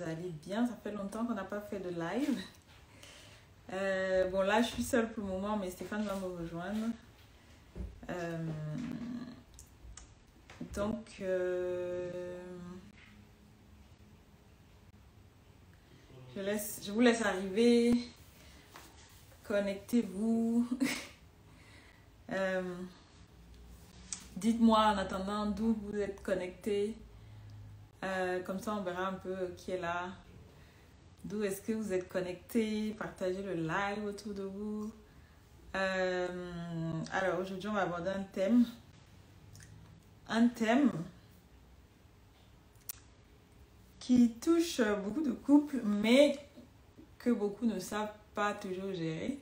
vous allez bien. Ça fait longtemps qu'on n'a pas fait de live. Bon, là, je suis seule pour le moment, mais Stéphane va me rejoindre. Donc, je vous laisse arriver. Connectez-vous. Dites-moi en attendant d'où vous êtes connectés. Comme ça, on verra un peu qui est là. D'où est-ce que vous êtes connectés? Partagez le live autour de vous. Alors, aujourd'hui, on va aborder un thème. Un thème qui touche beaucoup de couples, mais que beaucoup ne savent pas toujours gérer.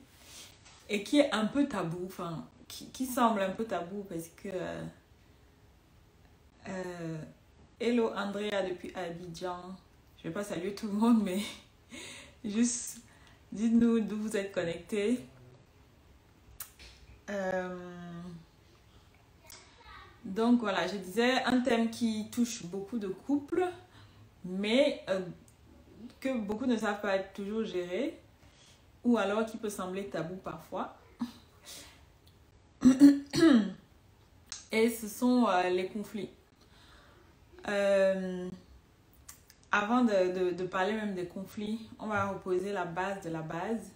Et qui est un peu tabou, enfin, qui semble un peu tabou parce que... hello Andrea depuis Abidjan. Je ne vais pas saluer tout le monde, mais juste dites-nous d'où vous êtes connectés. Donc voilà, je disais un thème qui touche beaucoup de couples, mais que beaucoup ne savent pas toujours gérer, ou alors qui peut sembler tabou parfois. Et ce sont les conflits. Avant de parler même des conflits, on va reposer la base de la base,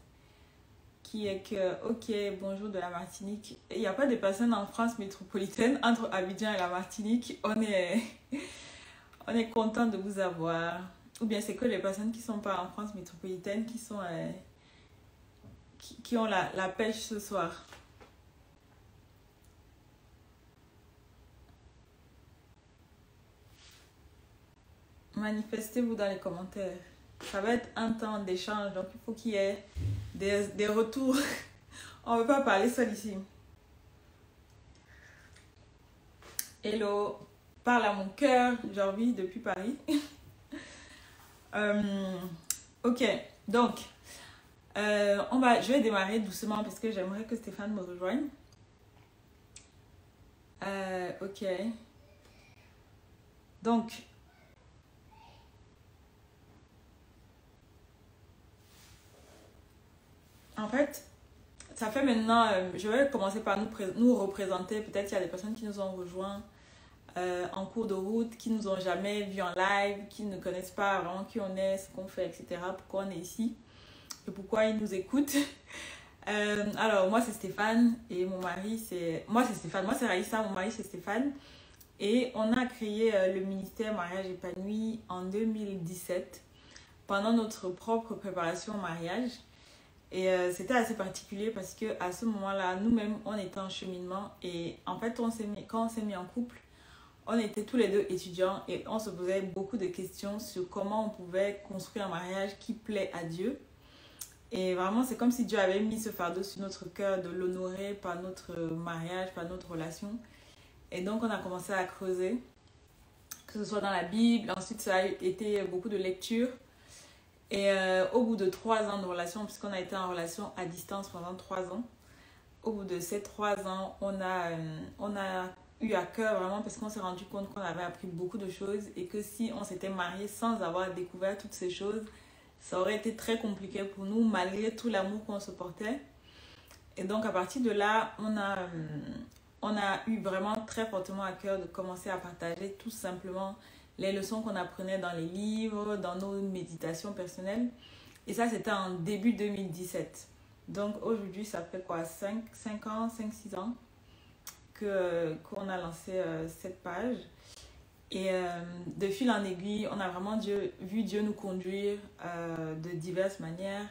qui est que, ok, bonjour de la Martinique. Il n'y a pas de personnes en France métropolitaine, entre Abidjan et la Martinique, on est content de vous avoir. Ou bien c'est que les personnes qui ne sont pas en France métropolitaine qui sont qui ont la pêche ce soir. Manifestez-vous dans les commentaires. Ça va être un temps d'échange, donc il faut qu'il y ait des retours. On ne veut pas parler seul ici. Hello, parle à mon cœur, j'ai envie depuis Paris. Ok, donc, je vais démarrer doucement parce que j'aimerais que Stéphane me rejoigne. Ok. Donc, en fait, ça fait maintenant, je vais commencer par nous représenter. Peut-être qu'il y a des personnes qui nous ont rejoints en cours de route, qui nous ont jamais vus en live, qui ne connaissent pas vraiment qui on est, ce qu'on fait, etc. Pourquoi on est ici et pourquoi ils nous écoutent. Alors, moi, c'est Stéphane et mon mari, c'est... Moi, c'est Stéphane. Moi, c'est Raïssa. Mon mari, c'est Stéphane. Et on a créé le ministère Mariage Épanoui en 2017 pendant notre propre préparation au mariage. Et c'était assez particulier parce qu'à ce moment-là, nous-mêmes, on était en cheminement. Et en fait, quand on s'est mis en couple, on était tous les deux étudiants et on se posait beaucoup de questions sur comment on pouvait construire un mariage qui plaît à Dieu. Et vraiment, c'est comme si Dieu avait mis ce fardeau sur notre cœur de l'honorer par notre mariage, par notre relation. Et donc, on a commencé à creuser, que ce soit dans la Bible. Ensuite, ça a été beaucoup de lecture. Et au bout de 3 ans de relation, puisqu'on a été en relation à distance pendant 3 ans, au bout de ces 3 ans, on a eu à cœur vraiment parce qu'on s'est rendu compte qu'on avait appris beaucoup de choses et que si on s'était marié sans avoir découvert toutes ces choses, ça aurait été très compliqué pour nous malgré tout l'amour qu'on se portait. Et donc à partir de là, on a eu vraiment très fortement à cœur de commencer à partager tout simplement les leçons qu'on apprenait dans les livres, dans nos méditations personnelles. Et ça, c'était en début 2017. Donc aujourd'hui, ça fait quoi, 5 ans, 5-6 ans qu'on a lancé cette page. Et de fil en aiguille, on a vraiment vu Dieu nous conduire de diverses manières.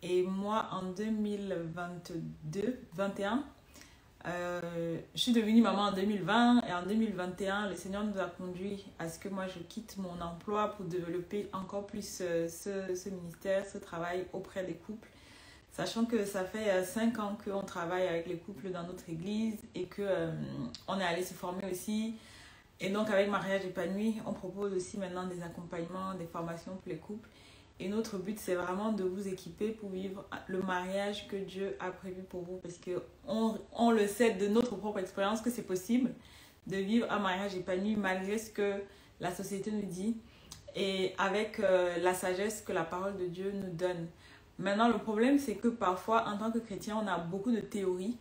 Et moi, en 2021, je suis devenue maman en 2020 et en 2021, le Seigneur nous a conduit à ce que moi je quitte mon emploi pour développer encore plus ce ministère, ce travail auprès des couples. Sachant que ça fait 5 ans qu'on travaille avec les couples dans notre église et qu'on est allé se former aussi. Et donc avec Mariage Épanoui, on propose aussi maintenant des accompagnements, des formations pour les couples. Et notre but, c'est vraiment de vous équiper pour vivre le mariage que Dieu a prévu pour vous. Parce qu'on le sait de notre propre expérience que c'est possible de vivre un mariage épanoui malgré ce que la société nous dit. et avec la sagesse que la parole de Dieu nous donne. Maintenant, le problème, c'est que parfois, en tant que chrétien, on a beaucoup de théories,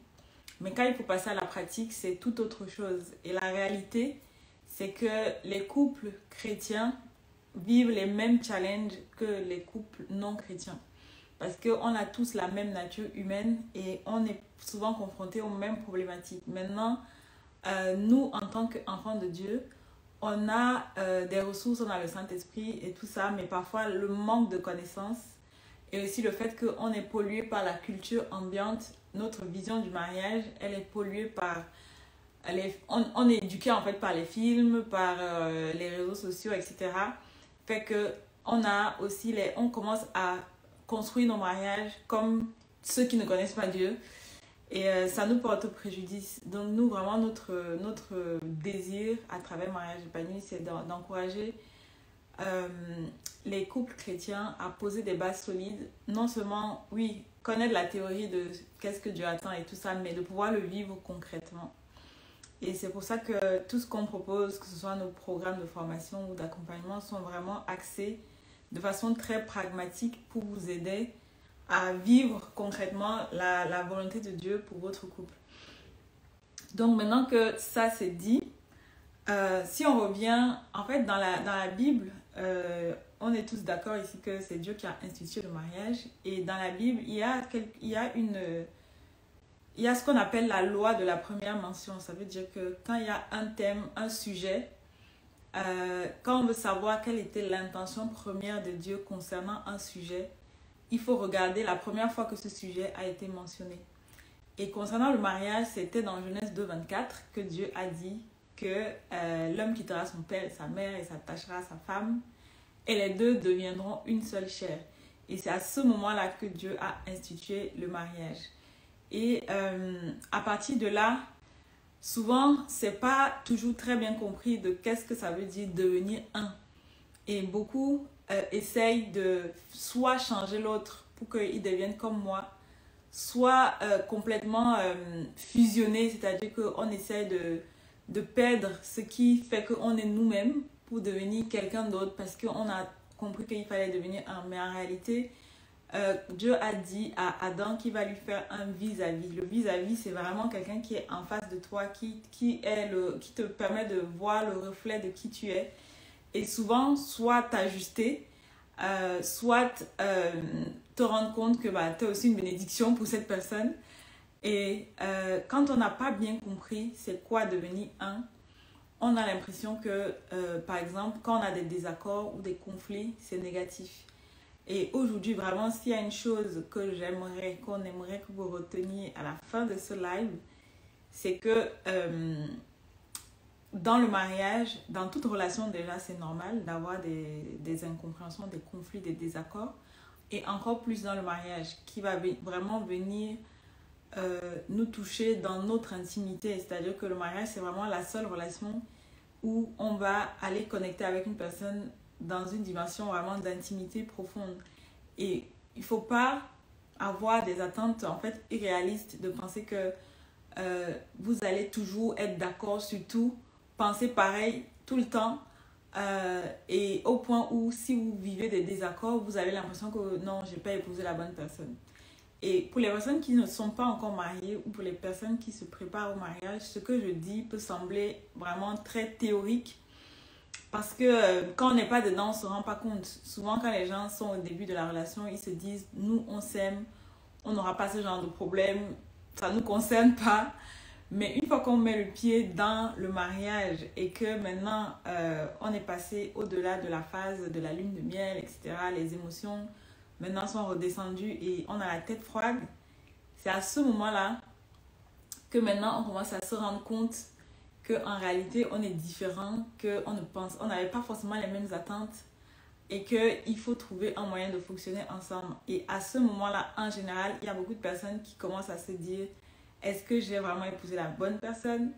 mais quand il faut passer à la pratique, c'est tout autre chose. Et la réalité, c'est que les couples chrétiens vivent les mêmes challenges que les couples non chrétiens. Parce qu'on a tous la même nature humaine et on est souvent confrontés aux mêmes problématiques. Maintenant, nous, en tant qu'enfants de Dieu, on a des ressources, on a le Saint-Esprit et tout ça, mais parfois le manque de connaissances et aussi le fait qu'on est pollué par la culture ambiante, notre vision du mariage, elle est polluée par... on est éduqué en fait par les films, par les réseaux sociaux, etc. Fait que on commence à construire nos mariages comme ceux qui ne connaissent pas Dieu. Et ça nous porte préjudice. Donc nous, vraiment, notre désir à travers Mariage épanoui, c'est d'encourager les couples chrétiens à poser des bases solides. Non seulement, oui, connaître la théorie de qu'est-ce que Dieu attend et tout ça, mais de pouvoir le vivre concrètement. Et c'est pour ça que tout ce qu'on propose, que ce soit nos programmes de formation ou d'accompagnement, sont vraiment axés de façon très pragmatique pour vous aider à vivre concrètement la volonté de Dieu pour votre couple. Donc maintenant que ça c'est dit, si on revient, en fait dans la Bible, on est tous d'accord ici que c'est Dieu qui a institué le mariage. Et dans la Bible, il y a ce qu'on appelle la loi de la première mention. Ça veut dire que quand il y a un thème, un sujet, quand on veut savoir quelle était l'intention première de Dieu concernant un sujet, il faut regarder la première fois que ce sujet a été mentionné. Et concernant le mariage, c'était dans Genèse 2,24 que Dieu a dit que l'homme quittera son père et sa mère et s'attachera à sa femme et les deux deviendront une seule chair. Et c'est à ce moment-là que Dieu a institué le mariage. Et à partir de là, souvent, c'est pas toujours très bien compris de qu'est-ce que ça veut dire devenir un. Et beaucoup essayent de soit changer l'autre pour qu'il devienne comme moi, soit complètement fusionner, c'est-à-dire qu'on essaie de perdre ce qui fait qu'on est nous-mêmes pour devenir quelqu'un d'autre parce qu'on a compris qu'il fallait devenir un. Mais en réalité, Dieu a dit à Adam qu'il va lui faire un vis-à-vis. Le vis-à-vis, c'est vraiment quelqu'un qui est en face de toi, qui te permet de voir le reflet de qui tu es. Et souvent, soit t'ajuster, soit te rendre compte que tu es aussi une bénédiction pour cette personne. Et quand on n'a pas bien compris c'est quoi devenir un, on a l'impression que, par exemple, quand on a des désaccords ou des conflits, c'est négatif. Et aujourd'hui, vraiment, s'il y a une chose qu'on aimerait que vous reteniez à la fin de ce live, c'est que dans le mariage, dans toute relation déjà, c'est normal d'avoir des incompréhensions, des conflits, des désaccords. Et encore plus dans le mariage, qui va vraiment venir nous toucher dans notre intimité. C'est-à-dire que le mariage, c'est vraiment la seule relation où on va aller connecter avec une personne dans une dimension vraiment d'intimité profonde. Et il ne faut pas avoir des attentes en fait irréalistes de penser que vous allez toujours être d'accord sur tout, penser pareil tout le temps et au point où si vous vivez des désaccords, vous avez l'impression que non, je n'ai pas épousé la bonne personne. Et pour les personnes qui ne sont pas encore mariées ou pour les personnes qui se préparent au mariage, ce que je dis peut sembler vraiment très théorique parce que quand on n'est pas dedans, on ne se rend pas compte. Souvent, quand les gens sont au début de la relation, ils se disent « nous, on s'aime, on n'aura pas ce genre de problème, ça ne nous concerne pas ». Mais une fois qu'on met le pied dans le mariage et que maintenant, on est passé au-delà de la phase de la lune de miel, etc., les émotions maintenant sont redescendues et on a la tête froide, c'est à ce moment-là que maintenant on commence à se rendre compte qu'en réalité on est différent, on n'avait pas forcément les mêmes attentes et qu'il faut trouver un moyen de fonctionner ensemble. Et à ce moment-là, en général, il y a beaucoup de personnes qui commencent à se dire est-ce que j'ai vraiment épousé la bonne personne,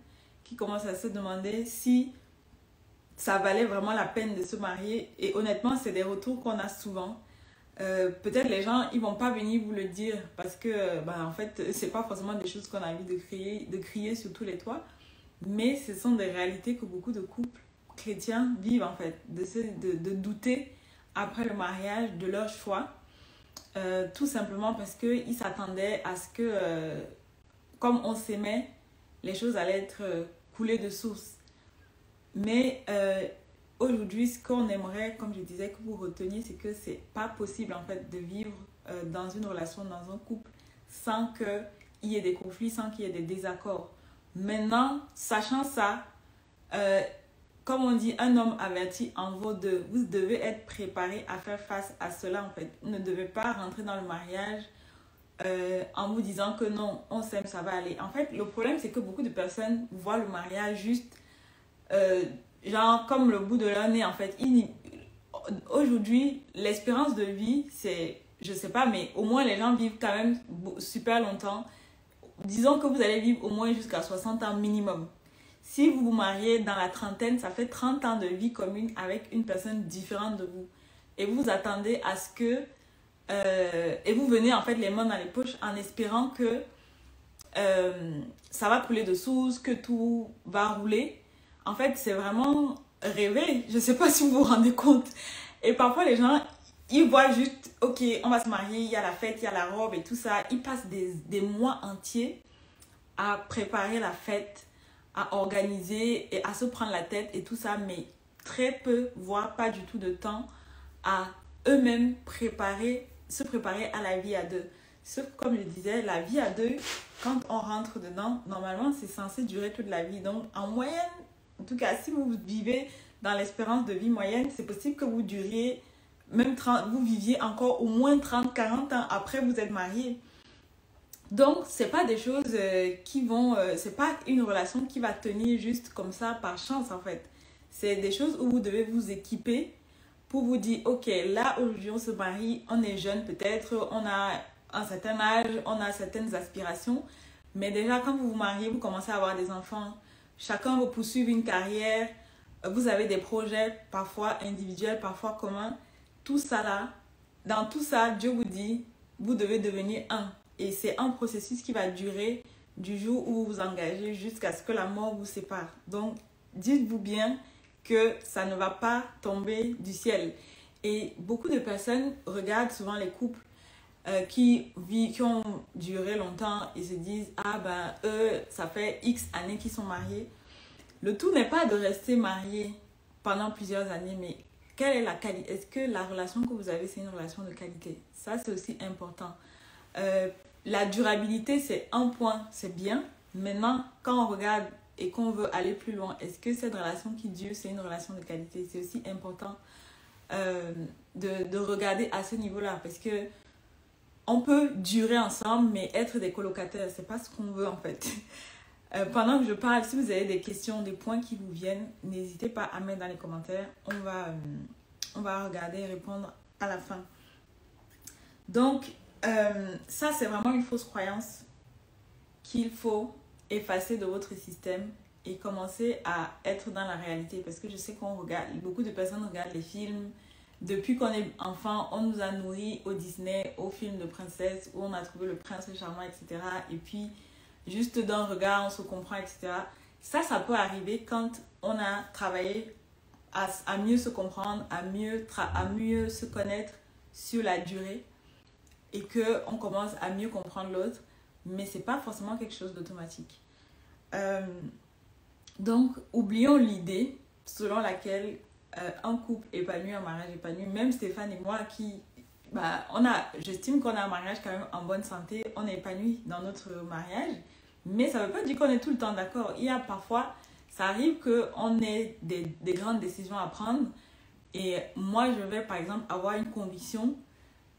qui commencent à se demander si ça valait vraiment la peine de se marier. Et honnêtement, c'est des retours qu'on a souvent. Peut-être les gens ils vont pas venir vous le dire parce que en fait c'est pas forcément des choses qu'on a envie de crier sur tous les toits, mais ce sont des réalités que beaucoup de couples chrétiens vivent en fait, de douter après le mariage de leur choix, tout simplement parce qu'ils s'attendaient à ce que, comme on s'aimait, les choses allaient être coulées de source. Mais aujourd'hui, ce qu'on aimerait, comme je disais, que vous reteniez, c'est que c'est pas possible en fait de vivre dans une relation, dans un couple, sans qu'il y ait des conflits, sans qu'il y ait des désaccords. Maintenant, sachant ça, comme on dit, un homme averti en vaut deux. Vous devez être préparé à faire face à cela en fait. Vous ne devez pas rentrer dans le mariage en vous disant que non, on s'aime, ça va aller. En fait, le problème, c'est que beaucoup de personnes voient le mariage juste genre comme le bout de leur nez en fait. Aujourd'hui, l'espérance de vie, c'est, je sais pas, mais au moins les gens vivent quand même super longtemps. Disons que vous allez vivre au moins jusqu'à 60 ans minimum. Si vous vous mariez dans la trentaine, ça fait 30 ans de vie commune avec une personne différente de vous. Et vous vous attendez à ce que... et vous venez en fait les mains dans les poches en espérant que ça va couler de source, que tout va rouler. En fait, c'est vraiment rêver. Je ne sais pas si vous vous rendez compte. Et parfois, les gens, ils voient juste, ok, on va se marier, il y a la fête, il y a la robe et tout ça. Ils passent des mois entiers à préparer la fête, à organiser et à se prendre la tête et tout ça. Mais très peu, voire pas du tout de temps à eux-mêmes se préparer à la vie à deux. Sauf comme je disais, la vie à deux, quand on rentre dedans, normalement, c'est censé durer toute la vie. Donc, en moyenne, en tout cas, si vous vivez dans l'espérance de vie moyenne, c'est possible que vous duriez, même 30, vous viviez encore au moins 30, 40 ans après vous êtes marié. Donc, c'est pas des choses qui vont... c'est pas une relation qui va tenir juste comme ça par chance, en fait. C'est des choses où vous devez vous équiper pour vous dire, ok, là, aujourd'hui, on se marie, on est jeune peut-être, on a un certain âge, on a certaines aspirations. Mais déjà, quand vous vous mariez, vous commencez à avoir des enfants. Chacun veut poursuivre une carrière. Vous avez des projets, parfois individuels, parfois communs. Tout ça là, dans tout ça, Dieu vous dit, vous devez devenir un. Et c'est un processus qui va durer du jour où vous vous engagez jusqu'à ce que la mort vous sépare. Donc, dites-vous bien que ça ne va pas tomber du ciel. Et beaucoup de personnes regardent souvent les couples qui ont duré longtemps et se disent « Ah ben, eux, ça fait X années qu'ils sont mariés. » Le tout n'est pas de rester marié pendant plusieurs années, mais quelle est la qualité? Est-ce que la relation que vous avez, c'est une relation de qualité? Ça, c'est aussi important. La durabilité, c'est un point, c'est bien. Maintenant, quand on regarde et qu'on veut aller plus loin, est-ce que cette relation qui dure, c'est une relation de qualité? C'est aussi important de regarder à ce niveau-là, parce que on peut durer ensemble, mais être des colocataires, c'est pas ce qu'on veut en fait. Pendant que je parle, si vous avez des questions, des points qui vous viennent, n'hésitez pas à mettre dans les commentaires. On va regarder et répondre à la fin. Donc, ça, c'est vraiment une fausse croyance qu'il faut effacer de votre système et commencer à être dans la réalité. Parce que je sais qu'on regarde, beaucoup de personnes regardent les films. Depuis qu'on est enfant, on nous a nourris au Disney, aux films de princesse, où on a trouvé le prince charmant, etc. Et puis, juste d'un regard, on se comprend, etc. Ça peut arriver quand on a travaillé à mieux se comprendre, à mieux se connaître sur la durée et qu'on commence à mieux comprendre l'autre. Mais ce n'est pas forcément quelque chose d'automatique. Donc, oublions l'idée selon laquelle un couple épanoui, un mariage épanoui, même Stéphane et moi j'estime qu'on a un mariage quand même en bonne santé, on est épanoui dans notre mariage, mais ça ne veut pas dire qu'on est tout le temps d'accord. Il y a parfois, ça arrive qu'on ait des grandes décisions à prendre et moi je vais par exemple avoir une conviction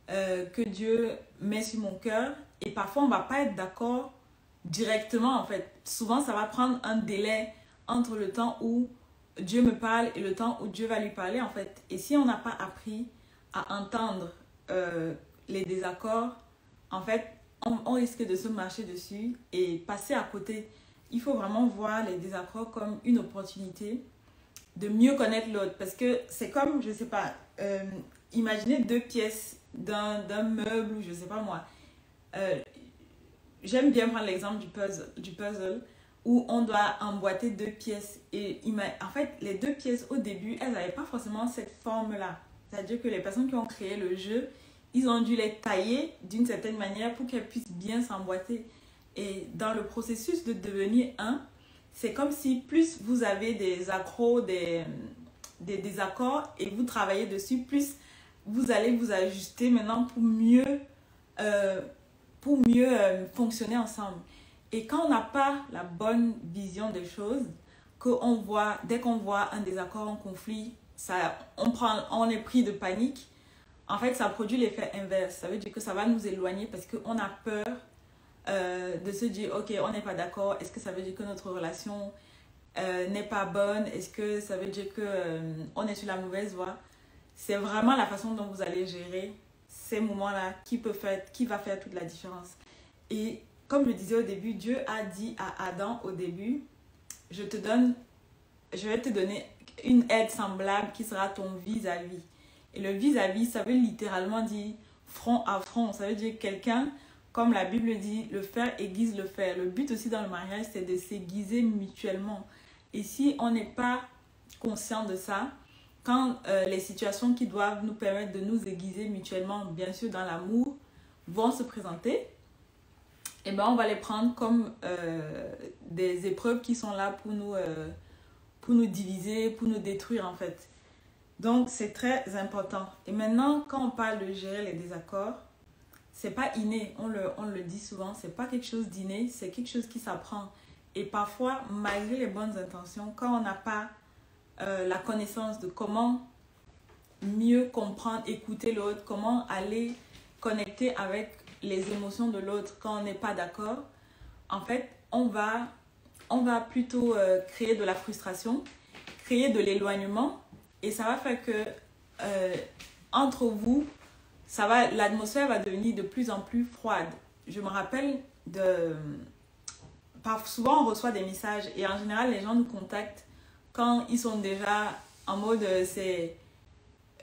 que Dieu met sur mon cœur et parfois on ne va pas être d'accord directement en fait. Souvent ça va prendre un délai entre le temps où Dieu me parle et le temps où Dieu va lui parler en fait. Et si on n'a pas appris à entendre les désaccords, en fait, on risque de se marcher dessus et passer à côté. Il faut vraiment voir les désaccords comme une opportunité de mieux connaître l'autre. Parce que c'est comme, je sais pas, imaginez deux pièces d'un meuble ou je sais pas moi. J'aime bien prendre l'exemple du puzzle. où on doit emboîter 2 pièces. Et en fait, les 2 pièces au début, elles n'avaient pas forcément cette forme-là. C'est-à-dire que les personnes qui ont créé le jeu, ils ont dû les tailler d'une certaine manière pour qu'elles puissent bien s'emboîter. Et dans le processus de devenir un, c'est comme si plus vous avez des accros, des désaccords et vous travaillez dessus, plus vous allez vous ajuster maintenant pour mieux fonctionner ensemble. Et quand on n'a pas la bonne vision des choses, dès qu'on voit un désaccord, un conflit, on est pris de panique, en fait, ça produit l'effet inverse. Ça veut dire que ça va nous éloigner parce qu'on a peur de se dire, ok, on n'est pas d'accord. Est-ce que ça veut dire que notre relation n'est pas bonne? Est-ce que ça veut dire qu'on est sur la mauvaise voie? C'est vraiment la façon dont vous allez gérer ces moments-là qui va faire toute la différence. Et comme je disais au début, Dieu a dit à Adam au début, je vais te donner une aide semblable qui sera ton vis-à-vis. Et le vis-à-vis, ça veut littéralement dire front à front. Ça veut dire quelqu'un, comme la Bible dit, le fer aiguise le fer. Le but aussi dans le mariage, c'est de s'aiguiser mutuellement. Et si on n'est pas conscient de ça, quand les situations qui doivent nous permettre de nous aiguiser mutuellement, bien sûr dans l'amour, vont se présenter, eh ben on va les prendre comme des épreuves qui sont là pour nous diviser, pour nous détruire en fait. Donc c'est très important. Et maintenant, quand on parle de gérer les désaccords, c'est pas inné, on le dit souvent, c'est pas quelque chose d'inné, c'est quelque chose qui s'apprend. Et parfois, malgré les bonnes intentions, quand on n'a pas la connaissance de comment mieux comprendre, écouter l'autre, comment aller connecter avec les émotions de l'autre quand on n'est pas d'accord, en fait, on va plutôt créer de la frustration, créer de l'éloignement, et ça va faire que entre vous, l'atmosphère va devenir de plus en plus froide. Je me rappelle souvent on reçoit des messages et en général les gens nous contactent quand ils sont déjà en mode c'est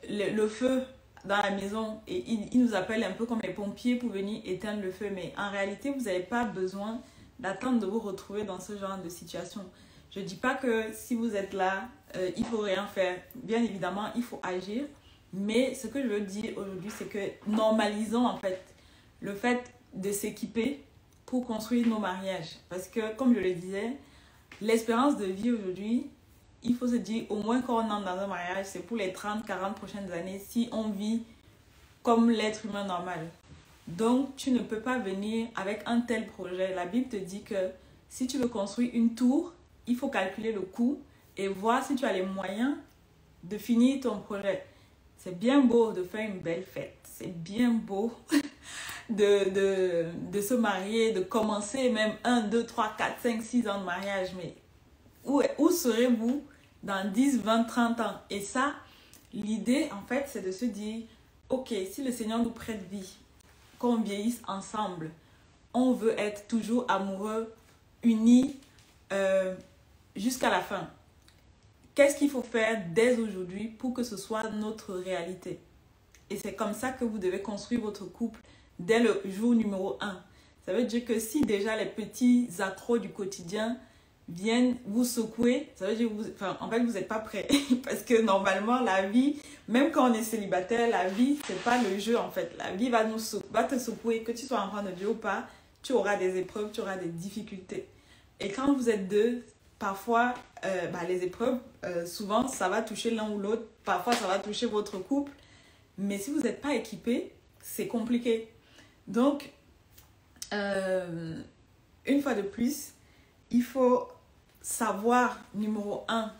le feu dans la maison et ils nous appellent un peu comme les pompiers pour venir éteindre le feu. Mais en réalité, vous n'avez pas besoin d'attendre de vous retrouver dans ce genre de situation. Je ne dis pas que si vous êtes là, il ne faut rien faire. Bien évidemment, il faut agir. Mais ce que je veux dire aujourd'hui, c'est que normalisons en fait le fait de s'équiper pour construire nos mariages. Parce que, comme je le disais, l'espérance de vie aujourd'hui, il faut se dire, au moins quand on entre dans un mariage, c'est pour les 30-40 prochaines années si on vit comme l'être humain normal. Donc, tu ne peux pas venir avec un tel projet. La Bible te dit que si tu veux construire une tour, il faut calculer le coût et voir si tu as les moyens de finir ton projet. C'est bien beau de faire une belle fête. C'est bien beau de se marier, de commencer même 1, 2, 3, 4, 5, 6 ans de mariage. Mais où serez-vous dans 10, 20, 30 ans? Et ça, l'idée, en fait, c'est de se dire, ok, si le Seigneur nous prête vie, qu'on vieillisse ensemble, on veut être toujours amoureux, unis jusqu'à la fin. Qu'est-ce qu'il faut faire dès aujourd'hui pour que ce soit notre réalité? Et c'est comme ça que vous devez construire votre couple dès le jour numéro 1. Ça veut dire que si déjà les petits accros du quotidien viennent vous secouer, ça veut dire que en fait, vous n'êtes pas prêts. Parce que normalement, la vie, même quand on est célibataire, la vie, ce n'est pas le jeu en fait. La vie va te secouer, que tu sois enfant de Dieu ou pas, tu auras des épreuves, tu auras des difficultés. Et quand vous êtes deux, parfois, les épreuves, souvent, ça va toucher l'un ou l'autre. Parfois, ça va toucher votre couple. Mais si vous n'êtes pas équipé, c'est compliqué. Donc, une fois de plus, il faut savoir, numéro 1,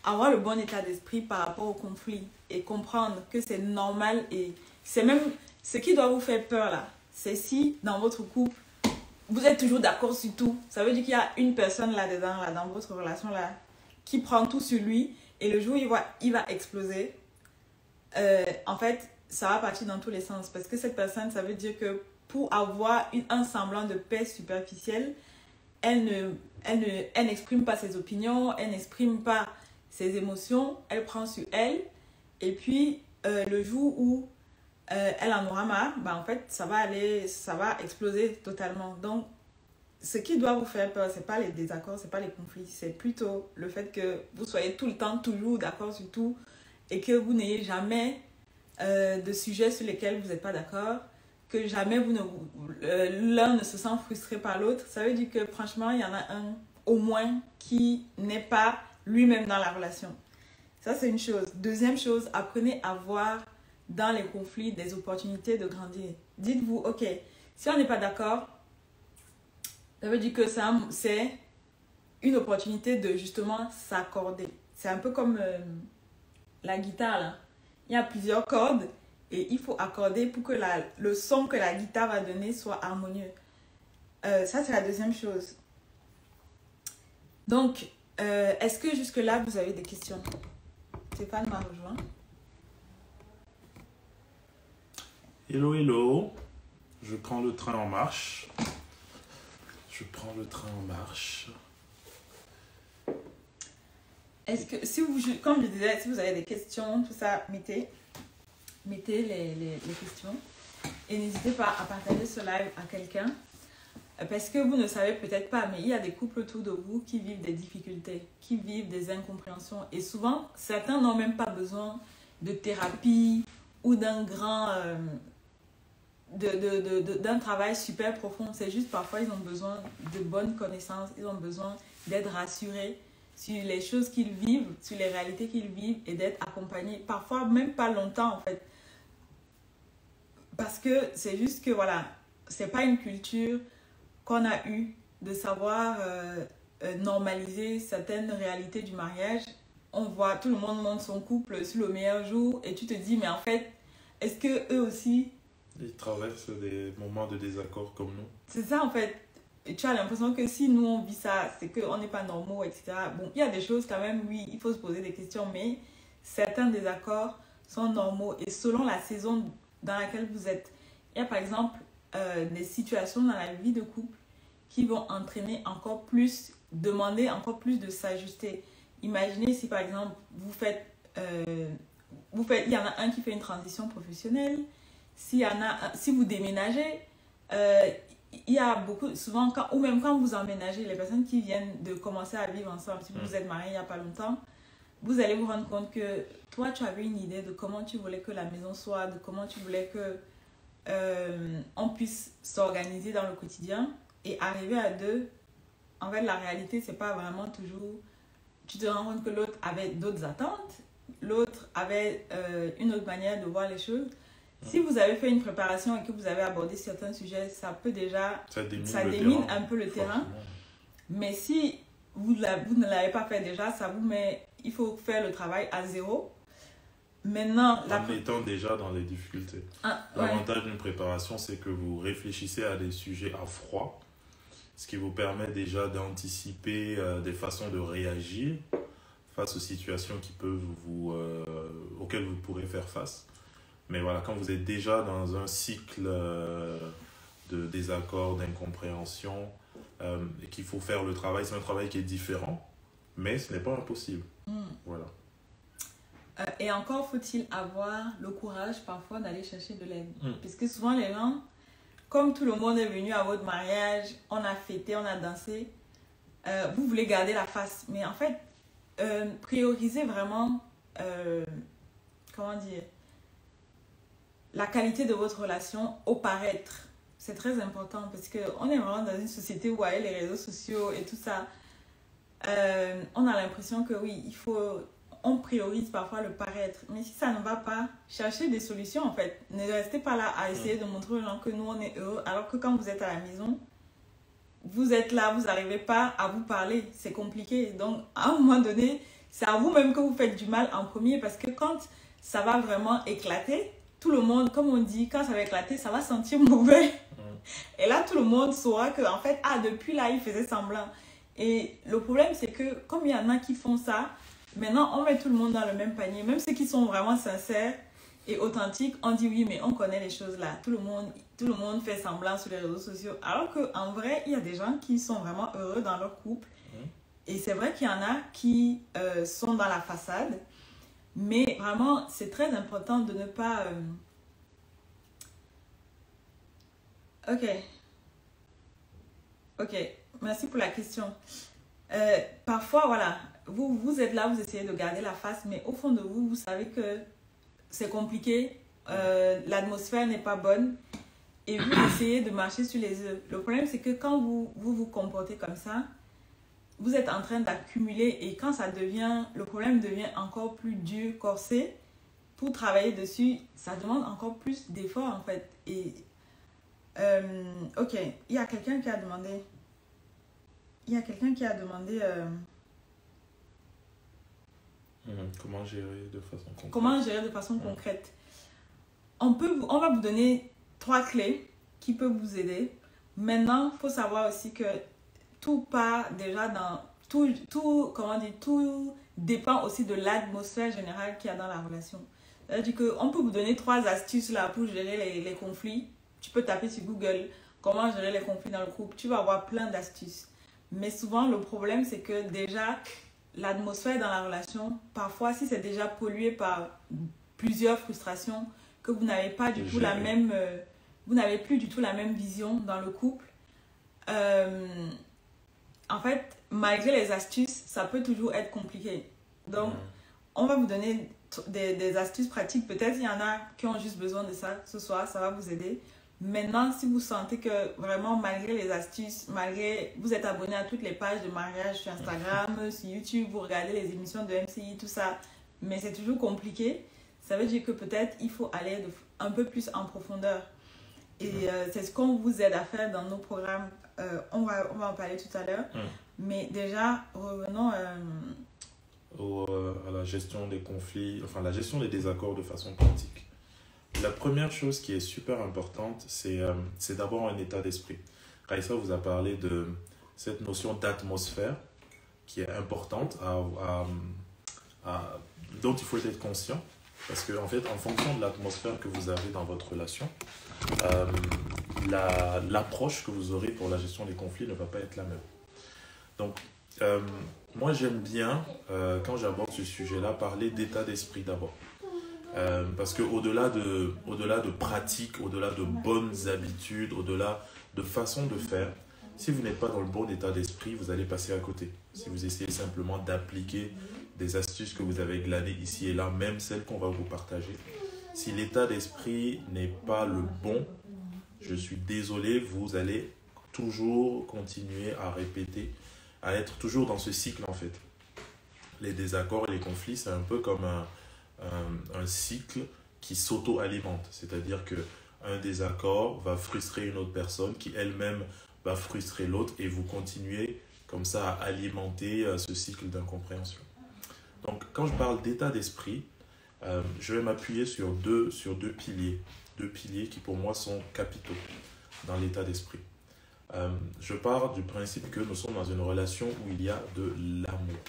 avoir le bon état d'esprit par rapport au conflit et comprendre que c'est normal. Et c'est même ce qui doit vous faire peur là. C'est si dans votre couple, vous êtes toujours d'accord sur tout. Ça veut dire qu'il y a une personne là-dedans, là, dans votre relation là, qui prend tout sur lui. Et le jour où il va exploser, en fait, ça va partir dans tous les sens. Parce que cette personne, ça veut dire que pour avoir un semblant de paix superficielle, elle n'exprime pas ses opinions, elle n'exprime pas ses émotions, elle prend sur elle. Et puis, le jour où elle en aura marre, en fait, ça va exploser totalement. Donc, ce qui doit vous faire peur, c'est pas les désaccords, c'est pas les conflits, c'est plutôt le fait que vous soyez tout le temps toujours d'accord sur tout et que vous n'ayez jamais de sujets sur lesquels vous n'êtes pas d'accord, que jamais l'un ne se sent frustré par l'autre. Ça veut dire que franchement, il y en a un au moins qui n'est pas lui-même dans la relation. Ça, c'est une chose. Deuxième chose, apprenez à voir dans les conflits des opportunités de grandir. Dites-vous, ok, si on n'est pas d'accord, ça veut dire que c'est une opportunité de justement s'accorder. C'est un peu comme la guitare, là. Il y a plusieurs cordes et il faut accorder pour que le son que la guitare va donner soit harmonieux. Ça, c'est la deuxième chose. Donc, est-ce que jusque-là, vous avez des questions? Stéphane m'a rejoint. Hello, hello. Je prends le train en marche. Je prends le train en marche. Est-ce que, si vous, comme je disais, si vous avez des questions, tout ça, mettez les questions. Et n'hésitez pas à partager ce live à quelqu'un. Parce que vous ne savez peut-être pas, mais il y a des couples autour de vous qui vivent des difficultés, qui vivent des incompréhensions. Et souvent, certains n'ont même pas besoin de thérapie ou d'un d'un travail super profond. C'est juste parfois, ils ont besoin de bonnes connaissances, ils ont besoin d'être rassurés sur les choses qu'ils vivent, sur les réalités qu'ils vivent et d'être accompagnés. Parfois, même pas longtemps en fait. Parce que c'est juste que voilà, c'est pas une culture qu'on a eu de savoir normaliser certaines réalités du mariage. On voit, tout le monde montre son couple sur le meilleur jour et tu te dis, mais en fait, est-ce que eux aussi... Ils traversent des moments de désaccord comme nous. C'est ça en fait. Et tu as l'impression que si nous on vit ça, c'est qu'on n'est pas normaux, etc. Bon, il y a des choses quand même, oui, il faut se poser des questions, mais certains désaccords sont normaux et selon la saison dans laquelle vous êtes. Il y a par exemple des situations dans la vie de couple qui vont entraîner encore plus, demander encore plus de s'ajuster. Imaginez si par exemple il y en a un qui fait une transition professionnelle, si vous déménagez, il y a beaucoup, souvent, ou même quand vous emménagez, les personnes qui viennent de commencer à vivre ensemble, si vous êtes mariés il n'y a pas longtemps, vous allez vous rendre compte que toi, tu avais une idée de comment tu voulais que la maison soit, de comment tu voulais que on puisse s'organiser dans le quotidien et arriver à deux. En fait, la réalité, c'est pas vraiment toujours... Tu te rends compte que l'autre avait d'autres attentes, l'autre avait une autre manière de voir les choses. Si vous avez fait une préparation et que vous avez abordé certains sujets, ça peut déjà... Ça démine un peu le terrain. Mais si vous ne l'avez pas fait déjà, ça vous met... Il faut faire le travail à zéro. Maintenant... En étant déjà dans les difficultés. L'avantage d'une préparation, c'est que vous réfléchissez à des sujets à froid, ce qui vous permet déjà d'anticiper des façons de réagir face aux situations qui peuvent auxquelles vous pourrez faire face. Mais voilà, quand vous êtes déjà dans un cycle de désaccord, d'incompréhension, et qu'il faut faire le travail, c'est un travail qui est différent, mais ce n'est pas impossible. Voilà. Et encore faut-il avoir le courage parfois d'aller chercher de l'aide. Parce que souvent les gens, comme tout le monde est venu à votre mariage, on a fêté, on a dansé, vous voulez garder la face. Mais en fait, priorisez vraiment, comment dire, la qualité de votre relation au paraître. C'est très important parce qu'on est vraiment dans une société où avec les réseaux sociaux et tout ça, on a l'impression que oui, on priorise parfois le paraître. Mais si ça ne va pas, cherchez des solutions en fait. Ne restez pas là à essayer de montrer aux gens que nous on est heureux alors que quand vous êtes à la maison, vous êtes là, vous n'arrivez pas à vous parler. C'est compliqué. Donc à un moment donné, c'est à vous-même que vous faites du mal en premier parce que quand ça va vraiment éclater, tout le monde, comme on dit, quand ça va éclater, ça va sentir mauvais. Et là, tout le monde saura que, en fait, depuis là, il faisait semblant. Et le problème, c'est que, comme il y en a qui font ça, maintenant, on met tout le monde dans le même panier. Même ceux qui sont vraiment sincères et authentiques, on dit oui, mais on connaît les choses là. Tout le monde fait semblant sur les réseaux sociaux. Alors qu'en vrai, il y a des gens qui sont vraiment heureux dans leur couple. Et c'est vrai qu'il y en a qui sont dans la façade. Mais vraiment, c'est très important de ne pas... Ok. Ok, merci pour la question. Parfois, voilà, vous êtes là, vous essayez de garder la face, mais au fond de vous, vous savez que c'est compliqué, l'atmosphère n'est pas bonne et vous essayez de marcher sur les œufs. Le problème, c'est que quand vous comportez comme ça, vous êtes en train d'accumuler et quand le problème devient encore plus dur, corsé, pour travailler dessus, ça demande encore plus d'efforts en fait. Et ok, il y a quelqu'un qui a demandé. Comment gérer de façon concrète? Comment gérer de façon concrète? On va vous donner 3 clés qui peuvent vous aider. Maintenant, il faut savoir aussi que tout part déjà dans... Tout dépend aussi de l'atmosphère générale qu'il y a dans la relation. C'est-à-dire qu'on peut vous donner 3 astuces là pour gérer les conflits. Tu peux taper sur Google comment gérer les conflits dans le couple. Tu vas avoir plein d'astuces. Mais souvent, le problème, c'est que déjà, l'atmosphère dans la relation, parfois, si c'est déjà pollué par plusieurs frustrations, que vous n'avez pas du tout la même... vous n'avez plus du tout la même vision dans le couple. En fait, malgré les astuces, ça peut toujours être compliqué. Donc, on va vous donner des astuces pratiques. Peut-être il y en a qui ont juste besoin de ça ce soir, ça va vous aider. Maintenant, si vous sentez que vraiment, malgré les astuces, vous êtes abonné à toutes les pages de mariage sur Instagram, sur YouTube, vous regardez les émissions de MCI, tout ça, mais c'est toujours compliqué, ça veut dire que peut-être il faut aller un peu plus en profondeur. Et c'est ce qu'on vous aide à faire dans nos programmes. On va en parler tout à l'heure. Mais déjà, revenons à la gestion des conflits, enfin la gestion des désaccords de façon pratique. La première chose qui est super importante, c'est d'abord un état d'esprit. Raissa vous a parlé de cette notion d'atmosphère qui est importante, dont il faut être conscient. Parce qu'en fait, en fonction de l'atmosphère que vous avez dans votre relation, l'approche que vous aurez pour la gestion des conflits ne va pas être la même. Donc, moi j'aime bien, quand j'aborde ce sujet-là, parler d'état d'esprit d'abord. Parce qu'au-delà de pratiques, au-delà de bonnes habitudes, au-delà de façons de faire, si vous n'êtes pas dans le bon état d'esprit, vous allez passer à côté. Si vous essayez simplement d'appliquer des astuces que vous avez glanées ici et là, même celles qu'on va vous partager, si l'état d'esprit n'est pas le bon, je suis désolé, vous allez toujours continuer à répéter, à être toujours dans ce cycle en fait. Les désaccords et les conflits, c'est un peu comme un cycle qui s'auto-alimente. C'est-à-dire qu'un désaccord va frustrer une autre personne qui elle-même va frustrer l'autre et vous continuez comme ça à alimenter ce cycle d'incompréhension. Donc quand je parle d'état d'esprit, je vais m'appuyer sur deux piliers qui pour moi sont capitaux dans l'état d'esprit. Je pars du principe que nous sommes dans une relation où il y a de l'amour.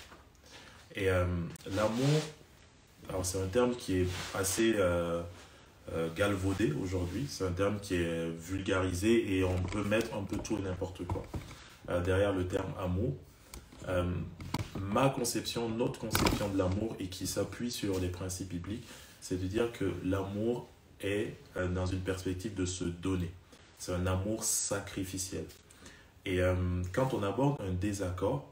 Et l'amour, alors c'est un terme qui est assez galvaudé aujourd'hui, c'est un terme qui est vulgarisé et on peut mettre un peu tout et n'importe quoi derrière le terme amour. Ma conception, notre conception de l'amour et qui s'appuie sur les principes bibliques, c'est de dire que l'amour est dans une perspective de se donner. C'est un amour sacrificiel. Et quand on aborde un désaccord,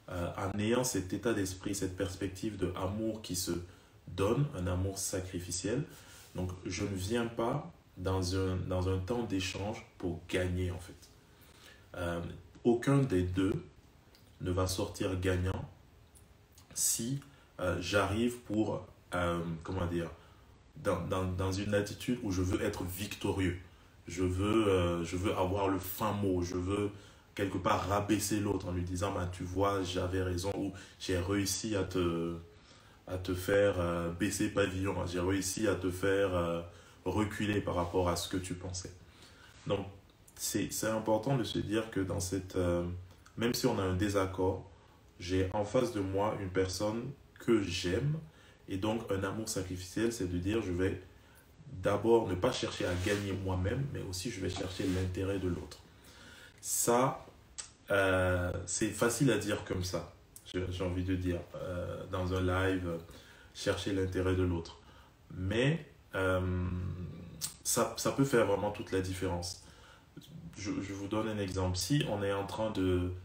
en ayant cet état d'esprit, cette perspective d'amour qui se donne, un amour sacrificiel, donc je ne viens pas dans un temps d'échange pour gagner en fait. Aucun des deux ne va sortir gagnant si j'arrive pour, dans une attitude où je veux être victorieux. Je veux avoir le fin mot, je veux quelque part rabaisser l'autre en lui disant bah, tu vois j'avais raison ou j'ai réussi à te faire baisser pavillon, j'ai réussi à te faire reculer par rapport à ce que tu pensais. Donc c'est important de se dire que dans même si on a un désaccord, j'ai en face de moi une personne que j'aime et donc un amour sacrificiel, c'est de dire je vais d'abord ne pas chercher à gagner moi-même, mais aussi je vais chercher l'intérêt de l'autre. Ça, c'est facile à dire comme ça, j'ai envie de dire, dans un live, chercher l'intérêt de l'autre. Mais ça peut faire vraiment toute la différence. je vous donne un exemple. Si on est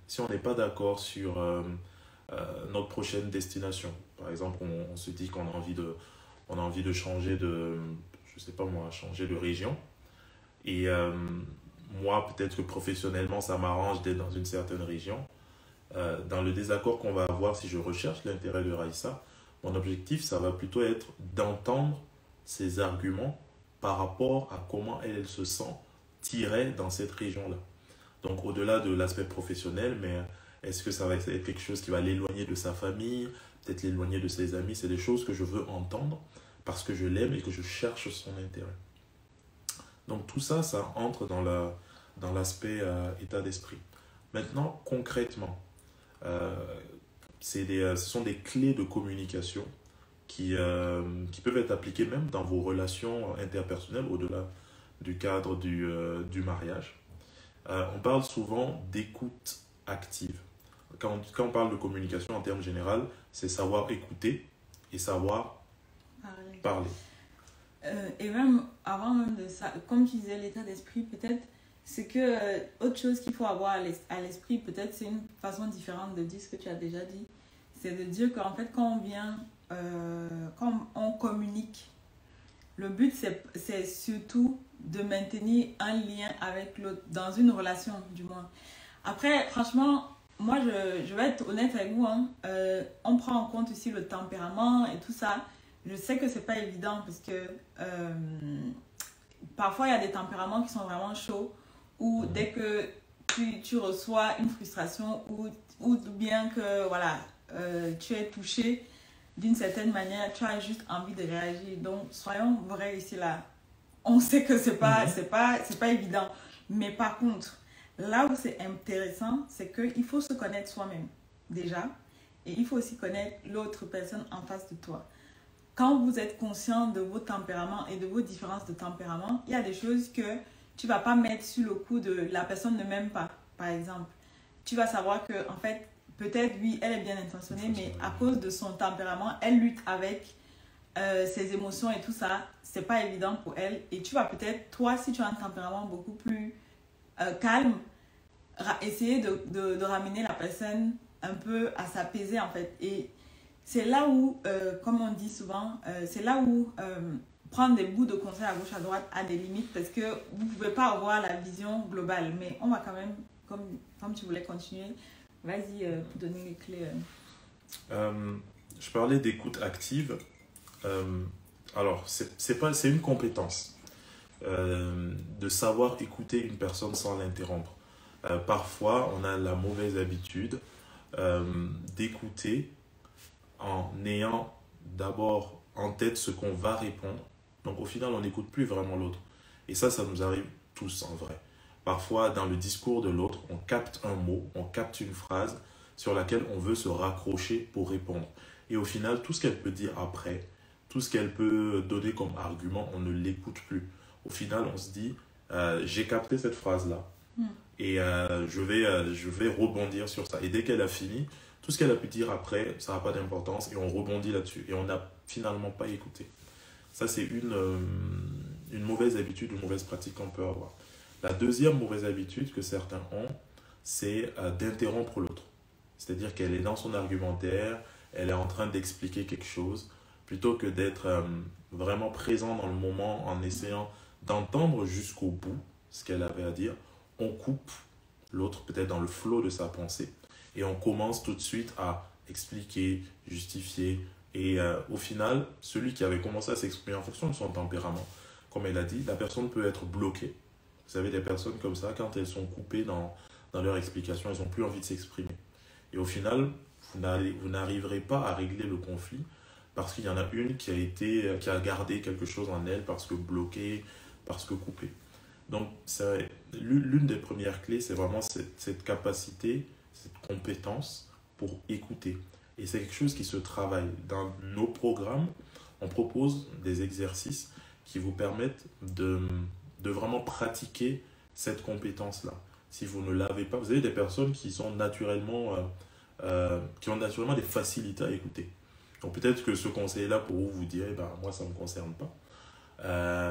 si on n'est pas d'accord sur notre prochaine destination, par exemple, on se dit qu'on a envie de changer je sais pas moi, changer de région. Et moi, peut-être que professionnellement, ça m'arrange d'être dans une certaine région. Dans le désaccord qu'on va avoir, si je recherche l'intérêt de Raïssa, mon objectif, ça va plutôt être d'entendre ses arguments par rapport à comment elle se sent tirée dans cette région-là. Donc, au-delà de l'aspect professionnel, mais est-ce que ça va être quelque chose qui va l'éloigner de sa famille, peut-être l'éloigner de ses amis? C'est des choses que je veux entendre parce que je l'aime et que je cherche son intérêt. Donc, tout ça, ça entre dans l'aspect état d'esprit. Maintenant, concrètement, ce sont des clés de communication qui peuvent être appliquées même dans vos relations interpersonnelles au-delà du cadre du mariage. On parle souvent d'écoute active. Quand on parle de communication en termes généraux, c'est savoir écouter et savoir parler. Et même avant même de ça, comme tu disais, l'état d'esprit, peut-être, c'est que autre chose qu'il faut avoir à l'esprit, peut-être c'est une façon différente de dire ce que tu as déjà dit, c'est de dire qu'en fait, quand on communique, le but, c'est surtout de maintenir un lien avec l'autre, dans une relation du moins. Après, franchement, moi, je vais être honnête avec vous, hein, on prend en compte aussi le tempérament et tout ça. Je sais que c'est pas évident parce que parfois, il y a des tempéraments qui sont vraiment chauds où dès que tu reçois une frustration ou bien que voilà, tu es touché d'une certaine manière, tu as juste envie de réagir. Donc, soyons vrais ici, là. On sait que c'est pas évident. Mais par contre, là où c'est intéressant, c'est qu'il faut se connaître soi-même, déjà. Et il faut aussi connaître l'autre personne en face de toi. Quand vous êtes conscient de vos tempéraments et de vos différences de tempérament, il y a des choses que tu ne vas pas mettre sur le coup de la personne ne m'aime pas, par exemple. Tu vas savoir que, en fait, peut-être, oui, elle est bien intentionnée, mais à cause de son tempérament, elle lutte avec ses émotions et tout ça. C'est pas évident pour elle. Et tu vas peut-être, toi, si tu as un tempérament beaucoup plus calme, essayer de ramener la personne un peu à s'apaiser, en fait. Et c'est là où, comme on dit souvent, c'est là où prendre des bouts de conseils à gauche, à droite a des limites parce que vous ne pouvez pas avoir la vision globale. Mais on va quand même, comme tu voulais continuer, vas-y pour donner les clés. Je parlais d'écoute active. Alors, c'est une compétence de savoir écouter une personne sans l'interrompre. Parfois, on a la mauvaise habitude d'écouter en ayant d'abord en tête ce qu'on va répondre. Donc au final, on n'écoute plus vraiment l'autre. Et ça nous arrive tous en vrai. Parfois, dans le discours de l'autre, on capte un mot, on capte une phrase sur laquelle on veut se raccrocher pour répondre. Et au final, tout ce qu'elle peut dire après, tout ce qu'elle peut donner comme argument, on ne l'écoute plus. Au final, on se dit, j'ai capté cette phrase-là. Et je vais rebondir sur ça. Et dès qu'elle a fini, tout ce qu'elle a pu dire après, ça n'a pas d'importance et on rebondit là-dessus. Et on n'a finalement pas écouté. Ça, c'est une mauvaise habitude, une mauvaise pratique qu'on peut avoir. La deuxième mauvaise habitude que certains ont, c'est d'interrompre l'autre. C'est-à-dire qu'elle est dans son argumentaire, elle est en train d'expliquer quelque chose, plutôt que d'être vraiment présent dans le moment en essayant d'entendre jusqu'au bout ce qu'elle avait à dire. On coupe l'autre peut-être dans le flot de sa pensée et on commence tout de suite à expliquer, justifier et au final, celui qui avait commencé à s'exprimer en fonction de son tempérament, comme elle a dit, la personne peut être bloquée. Vous savez, des personnes comme ça, quand elles sont coupées dans leur explication, elles n'ont plus envie de s'exprimer. Et au final, vous n'arriverez pas à régler le conflit parce qu'il y en a une qui a gardé quelque chose en elle parce que bloquée, parce que coupée. Donc, l'une des premières clés, c'est vraiment cette capacité, cette compétence pour écouter. Et c'est quelque chose qui se travaille. Dans nos programmes, on propose des exercices qui vous permettent de vraiment pratiquer cette compétence-là. Si vous ne l'avez pas, vous avez des personnes qui ont naturellement des facilités à écouter. Donc peut-être que ce conseil-là, pour vous direz, moi, ça ne me concerne pas.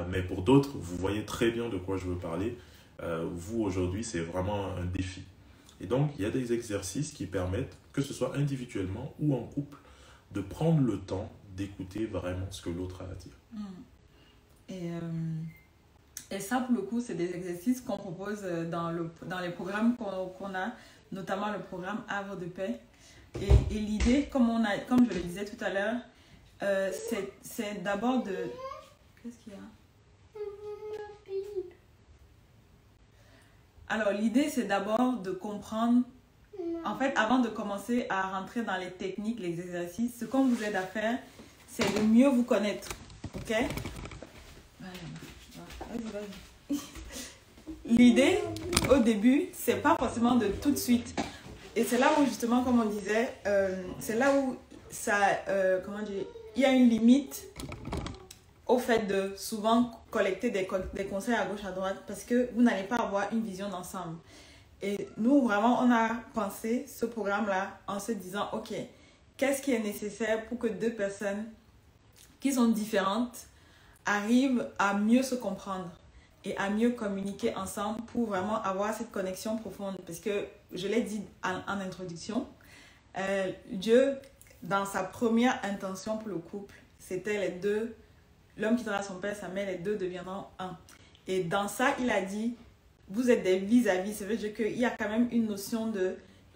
Mais pour d'autres, vous voyez très bien de quoi je veux parler. vous aujourd'hui, c'est vraiment un défi. Et donc, il y a des exercices qui permettent, que ce soit individuellement ou en couple, de prendre le temps d'écouter vraiment ce que l'autre a à dire. Et ça, pour le coup, c'est des exercices qu'on propose dans les programmes qu'on a, notamment le programme Havre de paix. Et l'idée, comme je le disais tout à l'heure, c'est d'abord de... Qu'est-ce qu'il y a? Alors, l'idée, c'est d'abord de comprendre, en fait, avant de commencer à rentrer dans les techniques, les exercices, ce qu'on vous aide à faire, c'est de mieux vous connaître. OK? Vas-y. L'idée, au début, c'est pas forcément de tout de suite. Et c'est là où, justement, comme on disait, c'est là où ça, comment dire, il y a une limite au fait de souvent collecter des conseils à gauche, à droite, parce que vous n'allez pas avoir une vision d'ensemble. Et nous, vraiment, on a pensé ce programme-là en se disant, OK, qu'est-ce qui est nécessaire pour que deux personnes qui sont différentes arrivent à mieux se comprendre et à mieux communiquer ensemble pour vraiment avoir cette connexion profonde. Parce que, je l'ai dit en introduction, Dieu, dans sa première intention pour le couple, c'était les deux, l'homme quittera son père, sa mère, les deux deviendront un. Et dans ça, il a dit, vous êtes des vis-à-vis. Ça veut dire qu'il y a quand même une notion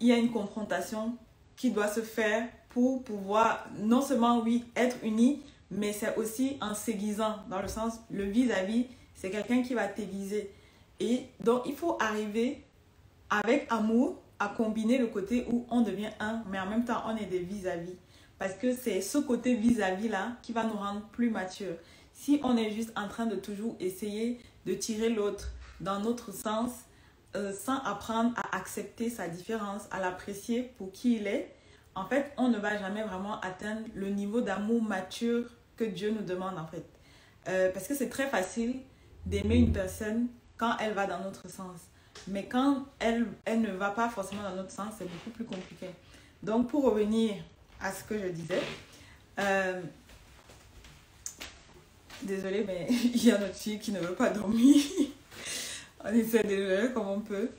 il y a une confrontation qui doit se faire pour pouvoir, non seulement, oui, être unis, mais c'est aussi en s'aiguisant, dans le sens, le vis-à-vis, c'est quelqu'un qui va t'aiguiser. Et donc, il faut arriver avec amour à combiner le côté où on devient un, mais en même temps, on est des vis-à-vis. Parce que c'est ce côté vis-à-vis-là qui va nous rendre plus matures. Si on est juste en train de toujours essayer de tirer l'autre dans notre sens, sans apprendre à accepter sa différence, à l'apprécier pour qui il est, en fait, on ne va jamais vraiment atteindre le niveau d'amour mature que Dieu nous demande, en fait. Parce que c'est très facile d'aimer une personne quand elle va dans notre sens. Mais quand elle ne va pas forcément dans notre sens, c'est beaucoup plus compliqué. Donc, pour revenir à ce que je disais, désolée, mais il y a notre fille qui ne veut pas dormir. On essaie de gérer comme on peut.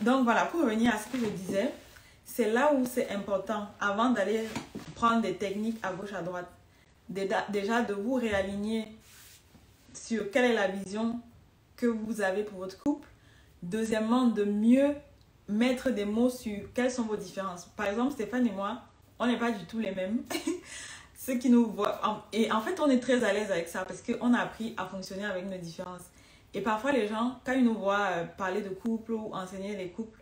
Donc, voilà, pour revenir à ce que je disais, c'est là où c'est important, avant d'aller prendre des techniques à gauche, à droite, déjà de vous réaligner sur quelle est la vision que vous avez pour votre couple. Deuxièmement, de mieux mettre des mots sur quelles sont vos différences. Par exemple, Stéphane et moi, on n'est pas du tout les mêmes. Ceux qui nous voient... Et en fait, on est très à l'aise avec ça parce qu'on a appris à fonctionner avec nos différences. Et parfois, les gens, quand ils nous voient parler de couple ou enseigner les couples,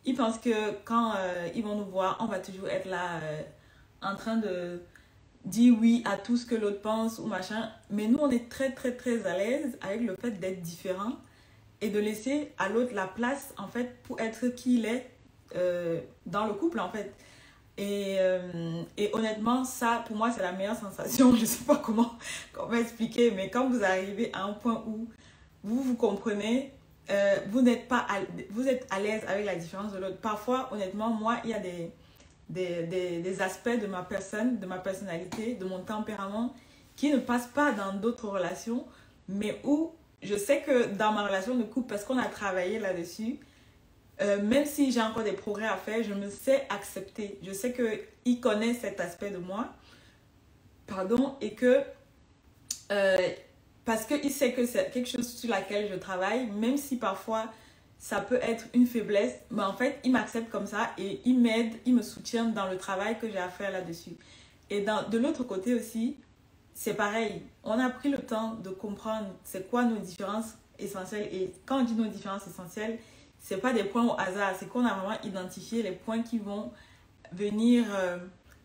ils pensent que quand ils vont nous voir, on va toujours être là en train de dire oui à tout ce que l'autre pense ou machin. Mais nous, on est très, très, très à l'aise avec le fait d'être différent et de laisser à l'autre la place, en fait, pour être qui il est dans le couple, en fait. Et honnêtement, ça, pour moi, c'est la meilleure sensation. Je ne sais pas comment expliquer, mais quand vous arrivez à un point où vous comprenez, vous êtes à l'aise avec la différence de l'autre. Parfois, honnêtement, moi, il y a des aspects de ma personne, de ma personnalité, de mon tempérament qui ne passent pas dans d'autres relations, mais où je sais que dans ma relation de couple, parce qu'on a travaillé là-dessus, même si j'ai encore des progrès à faire, je me sais accepter. Je sais qu'il connaît cet aspect de moi, et que parce qu'il sait que c'est quelque chose sur laquelle je travaille, même si parfois ça peut être une faiblesse, mais en fait, il m'accepte comme ça et il m'aide, il me soutient dans le travail que j'ai à faire là-dessus. Et de l'autre côté aussi, c'est pareil. On a pris le temps de comprendre c'est quoi nos différences essentielles. Et quand on dit nos différences essentielles, c'est pas des points au hasard, c'est qu'on a vraiment identifié les points qui vont venir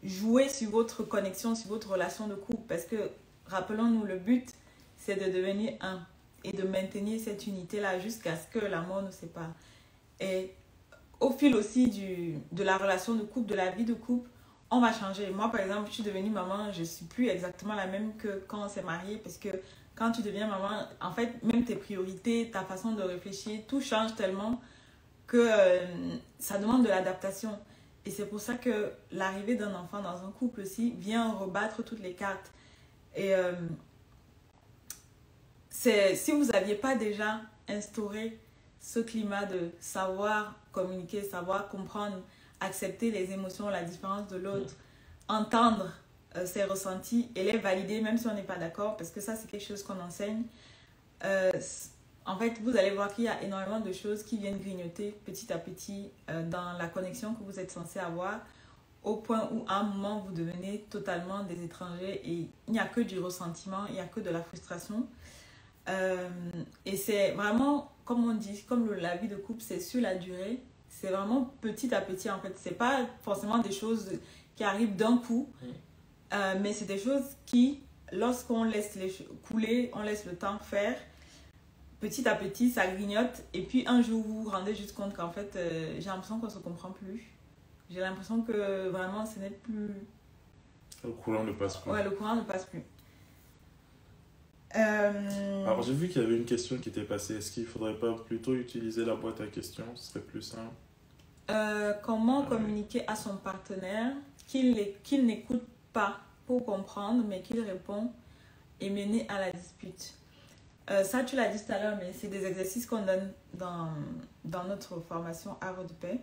jouer sur votre connexion, sur votre relation de couple. Parce que, rappelons-nous, le but, c'est de devenir un et de maintenir cette unité-là jusqu'à ce que la mort nous sépare. Et au fil aussi de la relation de couple, de la vie de couple, on va changer. Moi, par exemple, je suis devenue maman, je ne suis plus exactement la même que quand on s'est marié parce que quand tu deviens maman, en fait, même tes priorités, ta façon de réfléchir, tout change tellement que ça demande de l'adaptation. Et c'est pour ça que l'arrivée d'un enfant dans un couple aussi vient rebattre toutes les cartes. Et si vous n'aviez pas déjà instauré ce climat de savoir communiquer, savoir comprendre, accepter les émotions, la différence de l'autre, entendre ses ressentis et les valider même si on n'est pas d'accord, parce que ça c'est quelque chose qu'on enseigne. En fait, vous allez voir qu'il y a énormément de choses qui viennent grignoter petit à petit dans la connexion que vous êtes censé avoir, au point où à un moment vous devenez totalement des étrangers et il n'y a que du ressentiment, il n'y a que de la frustration. Et c'est vraiment, comme on dit, comme la vie de couple, c'est sur la durée, c'est vraiment petit à petit en fait. C'est pas forcément des choses qui arrivent d'un coup, mais c'est des choses qui, lorsqu'on laisse couler, on laisse le temps faire, petit à petit ça grignote et puis un jour vous vous rendez juste compte qu'en fait j'ai l'impression qu'on se comprend plus. J'ai l'impression que vraiment ce n'est plus... Le courant ne passe plus. Ouais, le courant ne passe plus. Alors j'ai vu qu'il y avait une question qui était passée. Est-ce qu'il ne faudrait pas plutôt utiliser la boîte à questions? Ce serait plus simple. Comment communiquer à son partenaire qu'il n'écoute pas pour comprendre, mais qu'il répond et mener à la dispute? Ça, tu l'as dit tout à l'heure, mais c'est des exercices qu'on donne dans notre formation Havre de paix,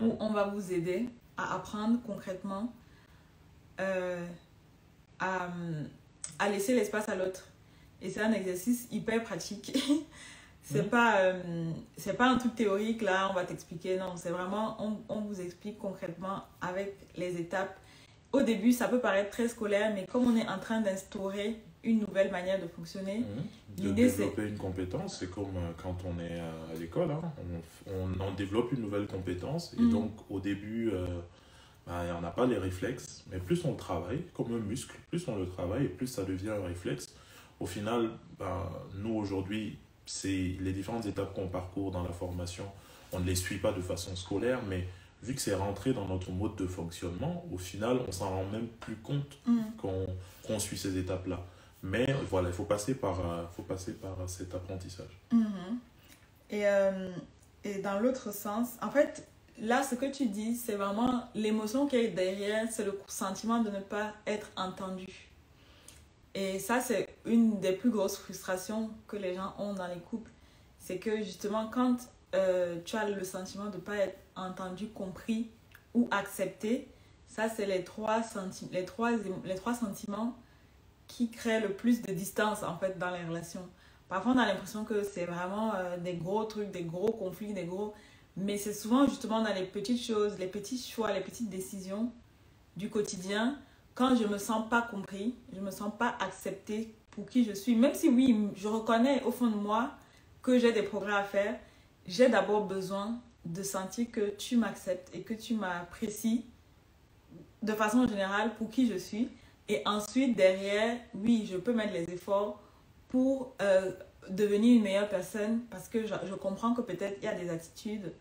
où on va vous aider à apprendre concrètement à laisser l'espace à l'autre. Et c'est un exercice hyper pratique. C'est pas un truc théorique, là, on va t'expliquer. Non, c'est vraiment, on vous explique concrètement avec les étapes. Au début, ça peut paraître très scolaire, mais comme on est en train d'instaurer une nouvelle manière de fonctionner, l'idée c'est... développer une compétence, c'est comme quand on est à l'école, hein. On développe une nouvelle compétence, et donc au début, on n'a pas les réflexes, mais plus on le travaille, comme un muscle, plus on le travaille, et plus ça devient un réflexe. Au final, nous aujourd'hui, c'est les différentes étapes qu'on parcourt dans la formation, on ne les suit pas de façon scolaire, mais vu que c'est rentré dans notre mode de fonctionnement, au final, on s'en rend même plus compte qu'on suit ces étapes-là. Mais voilà, il faut passer par cet apprentissage. Et dans l'autre sens, en fait, là, ce que tu dis, c'est vraiment l'émotion qui est derrière, c'est le sentiment de ne pas être entendu. Et ça, c'est une des plus grosses frustrations que les gens ont dans les couples. C'est que justement, quand tu as le sentiment de ne pas être entendu, compris ou accepté, ça, c'est les trois sentiments qui créent le plus de distance, en fait, dans les relations. Parfois, on a l'impression que c'est vraiment des gros trucs, des gros conflits, mais c'est souvent justement dans les petites choses, les petits choix, les petites décisions du quotidien. Quand je ne me sens pas compris, je ne me sens pas acceptée pour qui je suis, même si oui, je reconnais au fond de moi que j'ai des progrès à faire, j'ai d'abord besoin de sentir que tu m'acceptes et que tu m'apprécies de façon générale pour qui je suis. Et ensuite, derrière, oui, je peux mettre les efforts pour devenir une meilleure personne, parce que je comprends que peut-être il y a des attitudes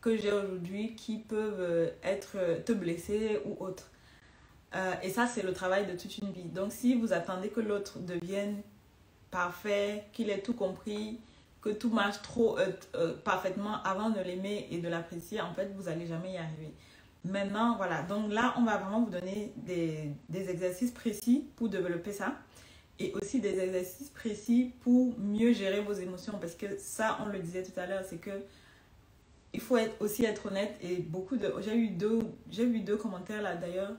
que j'ai aujourd'hui qui peuvent te blesser ou autre. Et ça, c'est le travail de toute une vie. Donc, si vous attendez que l'autre devienne parfait, qu'il ait tout compris, que tout marche parfaitement avant de l'aimer et de l'apprécier, en fait, vous n'allez jamais y arriver. Maintenant, voilà. Donc là, on va vraiment vous donner des exercices précis pour développer ça. Et aussi des exercices précis pour mieux gérer vos émotions. Parce que ça, on le disait tout à l'heure, c'est que il faut aussi être honnête. Et j'ai vu deux commentaires là d'ailleurs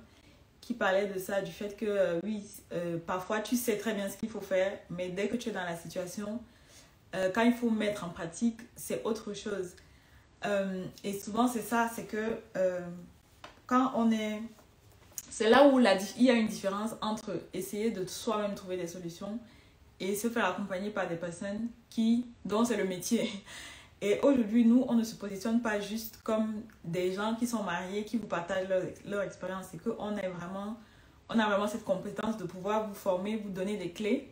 qui parlaient de ça, du fait que parfois tu sais très bien ce qu'il faut faire, mais dès que tu es dans la situation, quand il faut mettre en pratique, c'est autre chose. Et souvent c'est ça, c'est que quand on est... C'est là où il y a une différence entre essayer de soi-même trouver des solutions et se faire accompagner par des personnes dont c'est le métier. Et aujourd'hui, nous, on ne se positionne pas juste comme des gens qui sont mariés, qui vous partagent leur expérience. C'est qu'on a vraiment cette compétence de pouvoir vous former, vous donner des clés.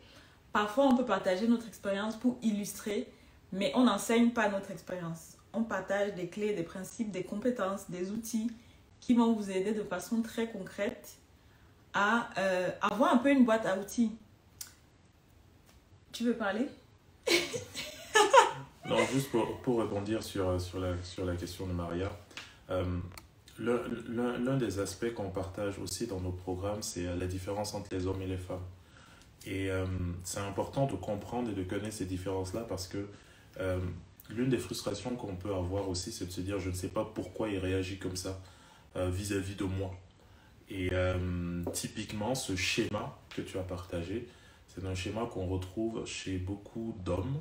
Parfois, on peut partager notre expérience pour illustrer, mais on n'enseigne pas notre expérience. On partage des clés, des principes, des compétences, des outils qui vont vous aider de façon très concrète à avoir un peu une boîte à outils. Tu veux parler? Non, juste pour rebondir sur la question de Maria, l'un des aspects qu'on partage aussi dans nos programmes, c'est la différence entre les hommes et les femmes. Et c'est important de comprendre et de connaître ces différences-là parce que l'une des frustrations qu'on peut avoir aussi, c'est de se dire, je ne sais pas pourquoi il réagit comme ça vis-à-vis de moi. Et typiquement, ce schéma que tu as partagé, c'est un schéma qu'on retrouve chez beaucoup d'hommes.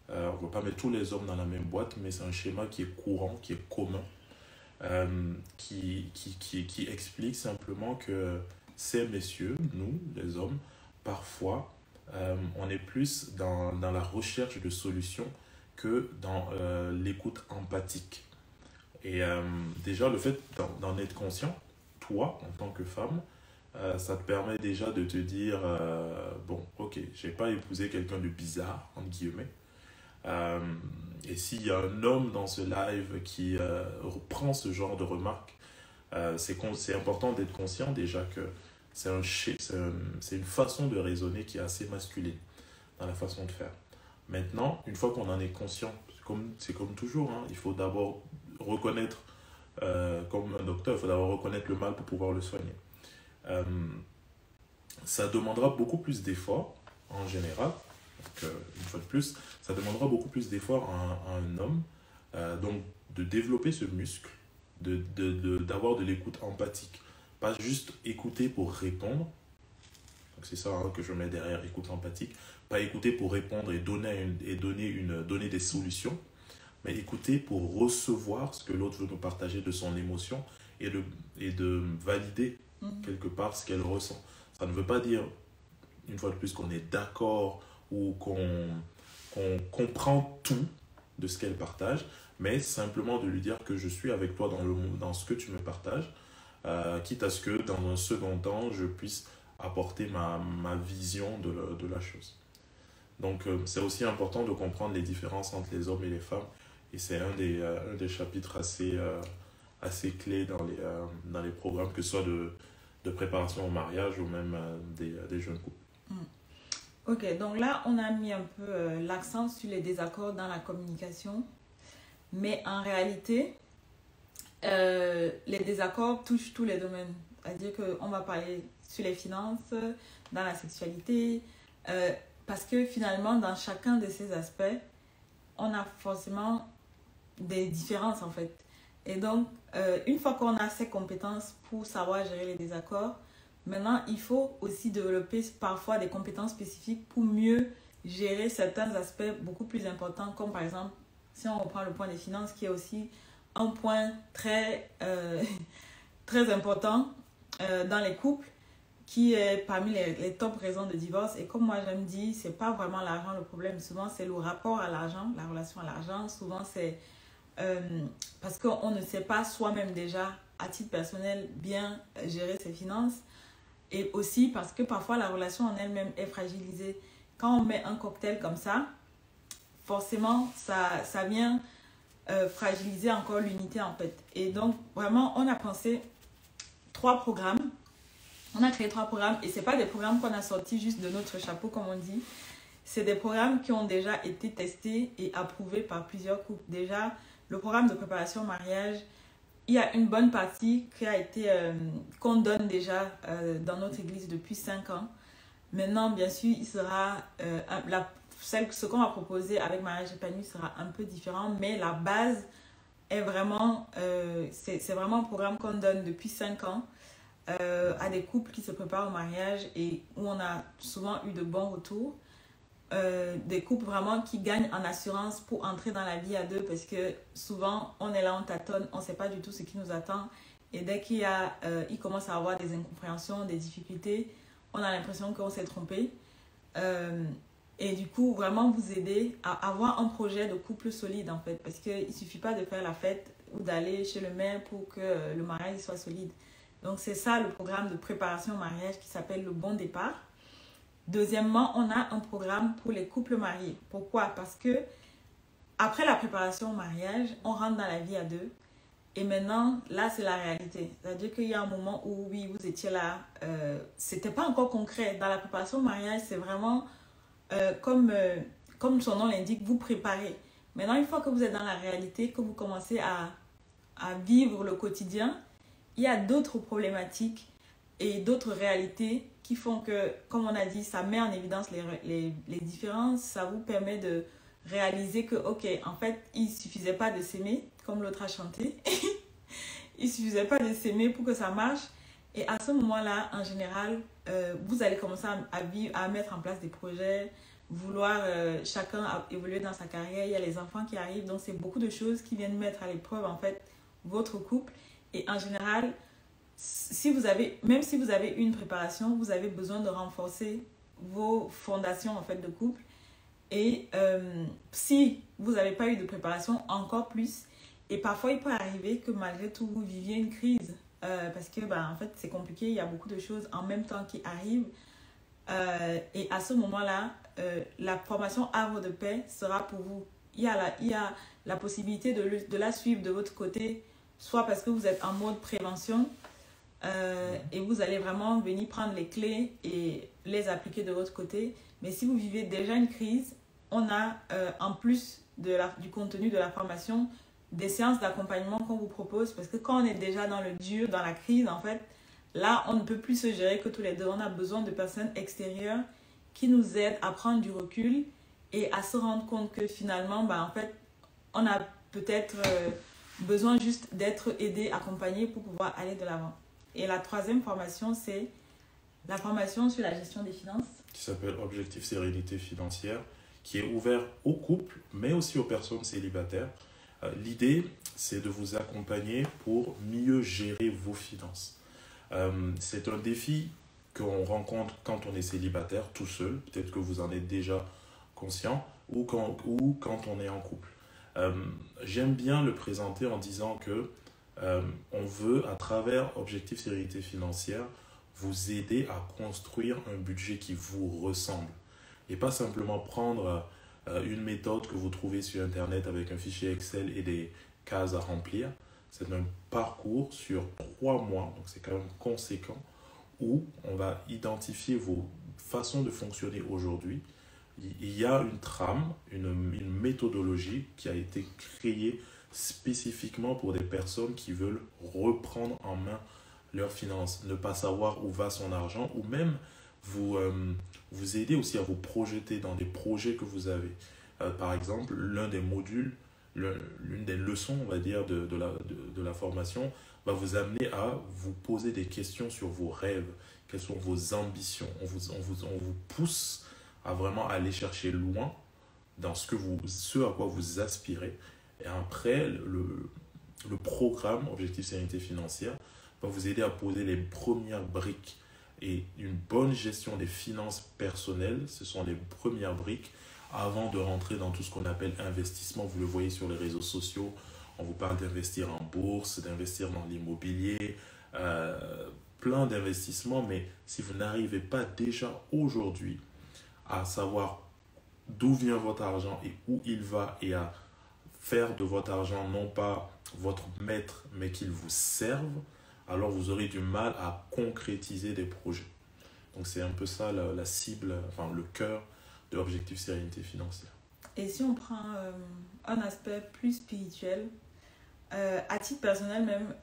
On ne va pas mettre tous les hommes dans la même boîte, mais c'est un schéma qui est courant, qui est commun, qui explique simplement que ces messieurs, nous, les hommes, parfois, on est plus dans la recherche de solutions que dans l'écoute empathique. Et déjà, le fait d'en être conscient, toi, en tant que femme, ça te permet déjà de te dire, bon, ok, je n'ai pas épousé quelqu'un de bizarre, entre guillemets. Et s'il y a un homme dans ce live qui reprend ce genre de remarques, c'est important d'être conscient déjà que c'est une façon de raisonner qui est assez masculine dans la façon de faire. Maintenant, une fois qu'on en est conscient, c'est comme toujours, hein, il faut d'abord reconnaître, comme un docteur, il faut d'abord reconnaître le mal pour pouvoir le soigner. Ça demandera beaucoup plus d'efforts en général. Donc, une fois de plus, ça demandera beaucoup plus d'efforts à un homme. Donc, de développer ce muscle, d'avoir de l'écoute empathique. Pas juste écouter pour répondre. Donc, c'est ça hein, que je mets derrière écoute empathique. Pas écouter pour répondre et donner des solutions, mais écouter pour recevoir ce que l'autre veut nous partager de son émotion et de valider quelque part ce qu'elle ressent. Ça ne veut pas dire, une fois de plus, qu'on est d'accord ou qu'on comprend tout de ce qu'elle partage, mais simplement de lui dire que je suis avec toi dans ce que tu me partages, quitte à ce que dans un second temps, je puisse apporter ma vision de la chose. Donc, c'est aussi important de comprendre les différences entre les hommes et les femmes, et c'est un des chapitres assez clés dans les programmes, que ce soit de préparation au mariage ou même des jeunes couples. Ok, donc là, on a mis un peu l'accent sur les désaccords dans la communication, mais en réalité, les désaccords touchent tous les domaines. C'est-à-dire qu'on va parler sur les finances, dans la sexualité, parce que finalement, dans chacun de ces aspects, on a forcément des différences en fait. Et donc, une fois qu'on a ces compétences pour savoir gérer les désaccords, maintenant, il faut aussi développer parfois des compétences spécifiques pour mieux gérer certains aspects beaucoup plus importants, comme par exemple, si on reprend le point des finances, qui est aussi un point très, très important dans les couples, qui est parmi les top raisons de divorce. Et comme moi j'aime dire, c'est pas vraiment l'argent le problème. Souvent, c'est le rapport à l'argent, la relation à l'argent. Souvent, c'est parce qu'on ne sait pas soi-même déjà, à titre personnel, bien gérer ses finances. Et aussi parce que parfois, la relation en elle-même est fragilisée. Quand on met un cocktail comme ça, forcément, ça vient fragiliser encore l'unité en fait. Et donc, vraiment, on a pensé 3 programmes. On a créé 3 programmes et ce n'est pas des programmes qu'on a sortis juste de notre chapeau, comme on dit. C'est des programmes qui ont déjà été testés et approuvés par plusieurs couples. Déjà, le programme de préparation au mariage, il y a une bonne partie qui a été, qu'on donne déjà dans notre église depuis 5 ans. Maintenant, bien sûr, il sera, ce qu'on va proposer avec Mariage épanoui sera un peu différent, mais la base est vraiment, c'est vraiment un programme qu'on donne depuis 5 ans. À des couples qui se préparent au mariage et où on a souvent eu de bons retours. Des couples vraiment qui gagnent en assurance pour entrer dans la vie à deux parce que souvent on est là, on tâtonne, on ne sait pas du tout ce qui nous attend et dès qu'il commence à avoir des incompréhensions, des difficultés, on a l'impression qu'on s'est trompé. Et du coup, vraiment vous aider à avoir un projet de couple solide en fait parce qu'il ne suffit pas de faire la fête ou d'aller chez le maire pour que le mariage soit solide. Donc, c'est ça le programme de préparation au mariage qui s'appelle le bon départ. Deuxièmement, on a un programme pour les couples mariés. Pourquoi? Parce que après la préparation au mariage, on rentre dans la vie à deux. Et maintenant, là, c'est la réalité. C'est-à-dire qu'il y a un moment où, oui, vous étiez là. C'était pas encore concret. Dans la préparation au mariage, c'est vraiment comme son nom l'indique, vous préparez. Maintenant, une fois que vous êtes dans la réalité, que vous commencez à vivre le quotidien, il y a d'autres problématiques et d'autres réalités qui font que, comme on a dit, ça met en évidence les différences, ça vous permet de réaliser que, ok, en fait, il ne suffisait pas de s'aimer, comme l'autre a chanté, il ne suffisait pas de s'aimer pour que ça marche. Et à ce moment-là, en général, vous allez commencer à mettre en place des projets, vouloir chacun évoluer dans sa carrière. Il y a les enfants qui arrivent, donc c'est beaucoup de choses qui viennent mettre à l'épreuve, en fait, votre couple. Et en général, même si vous avez une préparation, vous avez besoin de renforcer vos fondations, en fait, de couple. Et si vous n'avez pas eu de préparation, encore plus. Et parfois, il peut arriver que malgré tout, vous viviez une crise. Parce que, en fait, c'est compliqué. Il y a beaucoup de choses en même temps qui arrivent. Et à ce moment-là, la formation Havre de paix sera pour vous. Il y a la possibilité de la suivre de votre côté, soit parce que vous êtes en mode prévention et vous allez vraiment venir prendre les clés et les appliquer de votre côté. Mais si vous vivez déjà une crise, on a, en plus du contenu de la formation, des séances d'accompagnement qu'on vous propose, parce que quand on est déjà dans le dur, dans la crise, en fait, là, on ne peut plus se gérer que tous les deux. On a besoin de personnes extérieures qui nous aident à prendre du recul et à se rendre compte que finalement, en fait, on a peut-être besoin juste d'être aidé, accompagné pour pouvoir aller de l'avant. Et la troisième formation, c'est la formation sur la gestion des finances. Qui s'appelle Objectif Sérénité Financière, qui est ouvert aux couples, mais aussi aux personnes célibataires. L'idée, c'est de vous accompagner pour mieux gérer vos finances. C'est un défi qu'on rencontre quand on est célibataire, tout seul. Peut-être que vous en êtes déjà conscient, ou quand on est en couple. J'aime bien le présenter en disant que on veut, à travers Objectif Sérénité Financière, vous aider à construire un budget qui vous ressemble. Et pas simplement prendre une méthode que vous trouvez sur Internet avec un fichier Excel et des cases à remplir. C'est un parcours sur 3 mois, donc c'est quand même conséquent, où on va identifier vos façons de fonctionner aujourd'hui. Il y a une trame, une méthodologie qui a été créée spécifiquement pour des personnes qui veulent reprendre en main leurs finances, ne pas savoir où va son argent, ou même vous aider aussi à vous projeter dans des projets que vous avez. Par exemple, l'un des modules, l'une des leçons, on va dire, de la formation va vous amener à vous poser des questions sur vos rêves, quelles sont vos ambitions. On vous pousse à vraiment aller chercher loin dans ce à quoi vous aspirez. Et après, le programme Objectif Sérénité Financière va vous aider à poser les premières briques. Et une bonne gestion des finances personnelles, ce sont les premières briques avant de rentrer dans tout ce qu'on appelle investissement. Vous le voyez sur les réseaux sociaux, on vous parle d'investir en bourse, d'investir dans l'immobilier, plein d'investissements. Mais si vous n'arrivez pas déjà aujourd'hui à savoir d'où vient votre argent et où il va, et à faire de votre argent non pas votre maître, mais qu'il vous serve, alors vous aurez du mal à concrétiser des projets. Donc c'est un peu ça la cible, enfin le cœur de l'Objectif Sérénité Financière. Et si on prend un aspect plus spirituel, à titre personnel même,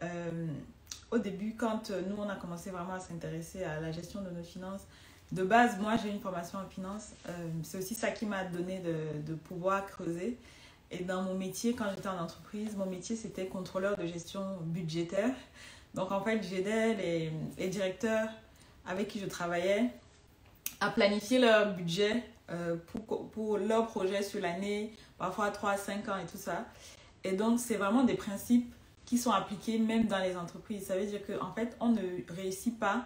au début, quand nous on a commencé vraiment à s'intéresser à la gestion de nos finances, de base, moi j'ai une formation en finance, c'est aussi ça qui m'a donné de pouvoir creuser. Et dans mon métier, quand j'étais en entreprise, mon métier c'était contrôleur de gestion budgétaire. Donc en fait, j'aidais les directeurs avec qui je travaillais à planifier leur budget pour leur projet sur l'année, parfois 3 à 5 ans et tout ça. Et donc, c'est vraiment des principes qui sont appliqués même dans les entreprises. Ça veut dire qu'en fait, on ne réussit pas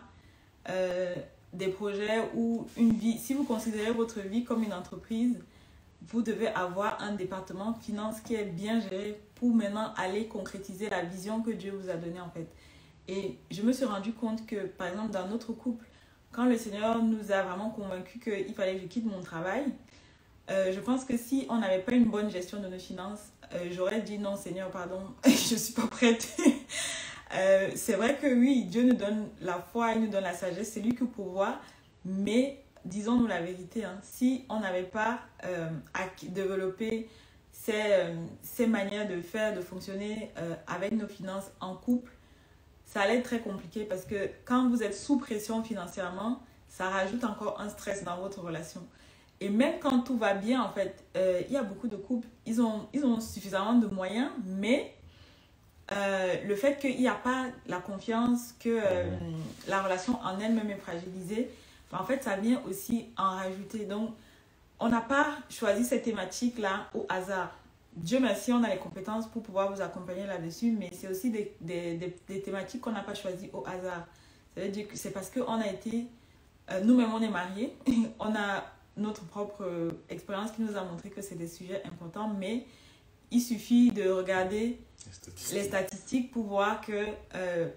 des projets ou une vie. Si vous considérez votre vie comme une entreprise, vous devez avoir un département finance qui est bien géré pour maintenant aller concrétiser la vision que Dieu vous a donnée en fait. Et je me suis rendu compte que, par exemple, dans notre couple, quand le Seigneur nous a vraiment convaincus qu'il fallait que je quitte mon travail, je pense que si on n'avait pas une bonne gestion de nos finances, j'aurais dit non, Seigneur, pardon, je ne suis pas prête. C'est vrai que oui, Dieu nous donne la foi, il nous donne la sagesse, c'est lui qui pourvoit, mais disons-nous la vérité, hein, si on n'avait pas développé ces manières de faire, de fonctionner avec nos finances en couple, ça allait être très compliqué parce que quand vous êtes sous pression financièrement, ça rajoute encore un stress dans votre relation. Et même quand tout va bien, en fait, il y a beaucoup de couples, ils ont suffisamment de moyens, mais le fait qu'il n'y a pas la confiance, que la relation en elle-même est fragilisée, en fait, ça vient aussi en rajouter. Donc, on n'a pas choisi cette thématique-là au hasard. Dieu merci, on a les compétences pour pouvoir vous accompagner là-dessus, mais c'est aussi des thématiques qu'on n'a pas choisies au hasard. Ça veut dire que c'est parce qu'on a été, nous-mêmes on est mariés, on a notre propre expérience qui nous a montré que c'est des sujets importants, mais il suffit de regarder les statistiques pour voir que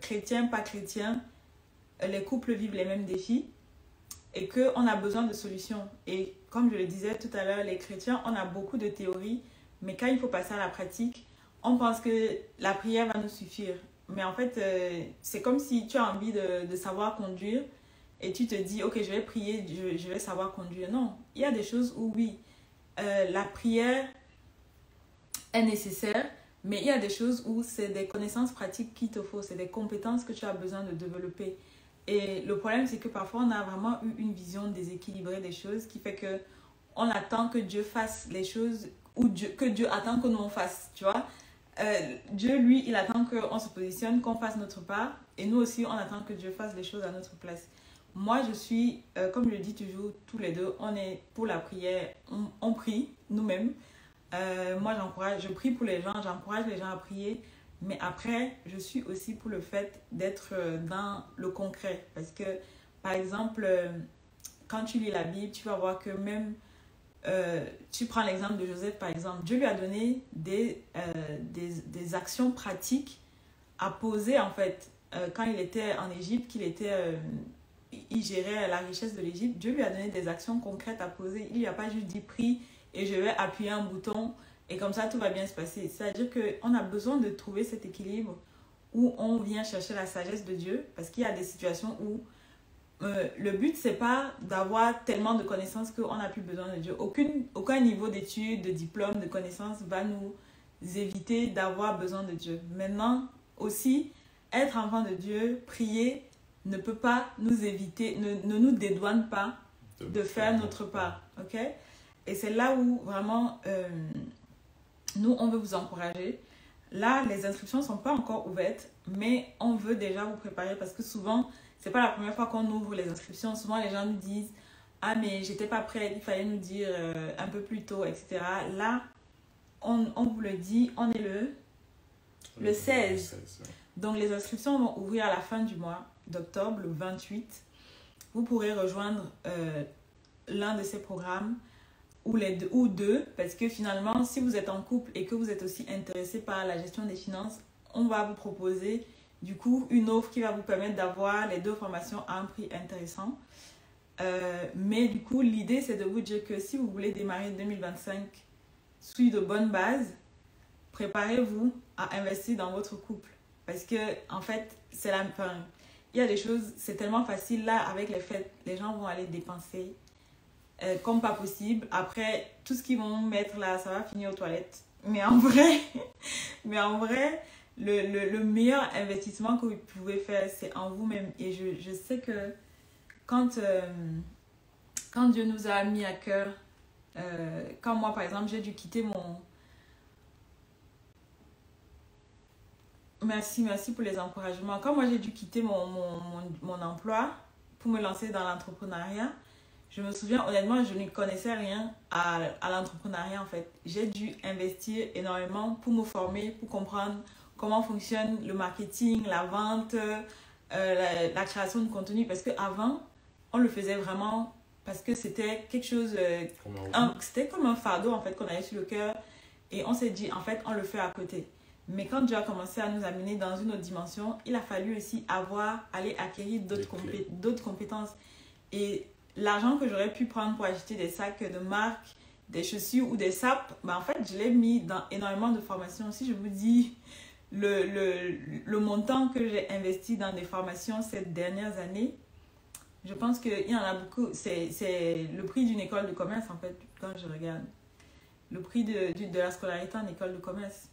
chrétiens, pas chrétiens, les couples vivent les mêmes défis et qu'on a besoin de solutions. Et comme je le disais tout à l'heure, les chrétiens, on a beaucoup de théories, mais quand il faut passer à la pratique, on pense que la prière va nous suffire. Mais en fait, c'est comme si tu as envie de savoir conduire et tu te dis, ok, je vais prier, je vais savoir conduire. Non, il y a des choses où oui, la prière est nécessaire, mais il y a des choses où c'est des connaissances pratiques qu'il te faut, c'est des compétences que tu as besoin de développer. Et le problème, c'est que parfois, on a vraiment eu une vision déséquilibrée des choses qui fait qu'on attend que Dieu fasse les choses ou que Dieu attend que nous on fasse, tu vois. Dieu, lui, il attend qu'on se positionne, qu'on fasse notre part. Et nous aussi, on attend que Dieu fasse les choses à notre place. Moi, je suis, comme je le dis toujours, tous les deux, on est pour la prière. On prie nous-mêmes. Moi, je prie pour les gens, j'encourage les gens à prier. Mais après, je suis aussi pour le fait d'être dans le concret. Parce que, par exemple, quand tu lis la Bible, tu vas voir que même... tu prends l'exemple de Joseph, par exemple. Dieu lui a donné des actions pratiques à poser, en fait. Quand il était en Égypte, il gérait la richesse de l'Égypte, Dieu lui a donné des actions concrètes à poser. Il lui a pas juste dit prie et je vais appuyer un bouton et comme ça tout va bien se passer. C'est-à-dire qu'on a besoin de trouver cet équilibre où on vient chercher la sagesse de Dieu parce qu'il y a des situations où le but c'est pas d'avoir tellement de connaissances qu'on n'a plus besoin de Dieu. Aucun niveau d'études, de diplôme, de connaissances va nous éviter d'avoir besoin de Dieu. Maintenant aussi, être enfant de Dieu, prier, ne peut pas nous éviter, ne nous dédouane pas de faire notre part, ok? Et c'est là où vraiment, nous, on veut vous encourager. Là, les inscriptions ne sont pas encore ouvertes, mais on veut déjà vous préparer parce que souvent, ce n'est pas la première fois qu'on ouvre les inscriptions. Souvent, les gens nous disent « Ah, mais j'étais pas prête, il fallait nous dire un peu plus tôt, etc. » Là, on vous le dit, on est le 16. Donc, les inscriptions vont ouvrir à la fin du mois d'octobre, le 28. Vous pourrez rejoindre l'un de ces programmes ou deux, parce que finalement, si vous êtes en couple et que vous êtes aussi intéressé par la gestion des finances, on va vous proposer du coup une offre qui va vous permettre d'avoir les deux formations à un prix intéressant. Mais du coup, l'idée, c'est de vous dire que si vous voulez démarrer 2025 sur de bonnes bases, préparez-vous à investir dans votre couple. Parce que, en fait, il y a des choses, c'est tellement facile. Là, avec les fêtes, les gens vont aller dépenser comme pas possible. Après, tout ce qu'ils vont mettre là, ça va finir aux toilettes. Mais en vrai, le meilleur investissement que vous pouvez faire, c'est en vous-même. Et je sais que quand Dieu nous a mis à cœur, quand moi, par exemple, j'ai dû quitter mon... Merci pour les encouragements. Quand moi, j'ai dû quitter mon emploi pour me lancer dans l'entrepreneuriat, je me souviens, honnêtement, je ne connaissais rien à l'entrepreneuriat, en fait. J'ai dû investir énormément pour me former, pour comprendre comment fonctionne le marketing, la vente, la création de contenu. Parce qu'avant, on le faisait vraiment parce que c'était quelque chose... c'était comme un fardeau, en fait, qu'on avait sur le cœur. Et on s'est dit, en fait, on le fait à côté. Mais quand Dieu a commencé à nous amener dans une autre dimension, il a fallu aussi aller acquérir d'autres compétences. Et l'argent que j'aurais pu prendre pour acheter des sacs de marque, des chaussures ou des sapes, en fait, je l'ai mis dans énormément de formations. Si je vous dis le montant que j'ai investi dans des formations ces dernières années, je pense qu'il y en a beaucoup. C'est le prix d'une école de commerce, en fait, quand je regarde. Le prix de la scolarité en école de commerce.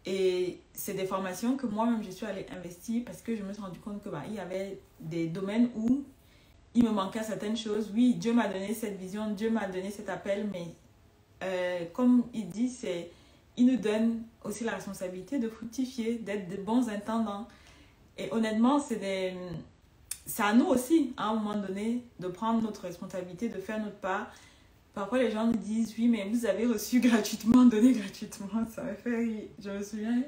Et c'est des formations que moi-même, je suis allée investir parce que je me suis rendu compte que il y avait des domaines où il me manquait certaines choses. Oui, Dieu m'a donné cette vision, Dieu m'a donné cet appel, mais comme il dit, il nous donne aussi la responsabilité de fructifier, d'être de bons intendants. Et honnêtement, c'est à nous aussi, à un moment donné, de prendre notre responsabilité, de faire notre part. Parfois, les gens nous disent, oui, mais vous avez reçu gratuitement, donné gratuitement. Ça me fait rire. Je me souviens,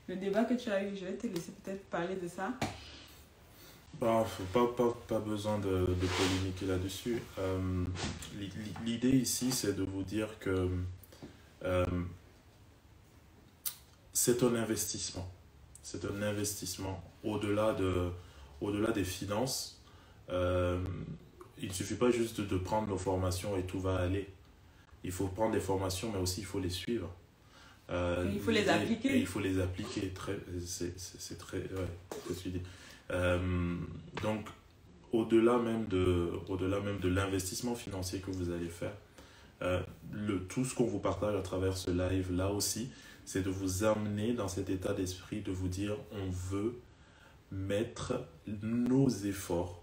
le débat que tu as eu, je vais te laisser peut-être parler de ça. Pas besoin de polémiquer là-dessus. L'idée ici, c'est de vous dire que c'est un investissement. C'est un investissement au-delà des finances. Il ne suffit pas juste de prendre nos formations et tout va aller. Il faut prendre des formations, mais aussi il faut les suivre. Il faut les appliquer. Et il faut les appliquer. C'est très... Ouais, c'est ce que tu dis. Donc, au-delà même de l'investissement financier que vous allez faire, tout ce qu'on vous partage à travers ce live là aussi, c'est de vous amener dans cet état d'esprit de vous dire on veut mettre nos efforts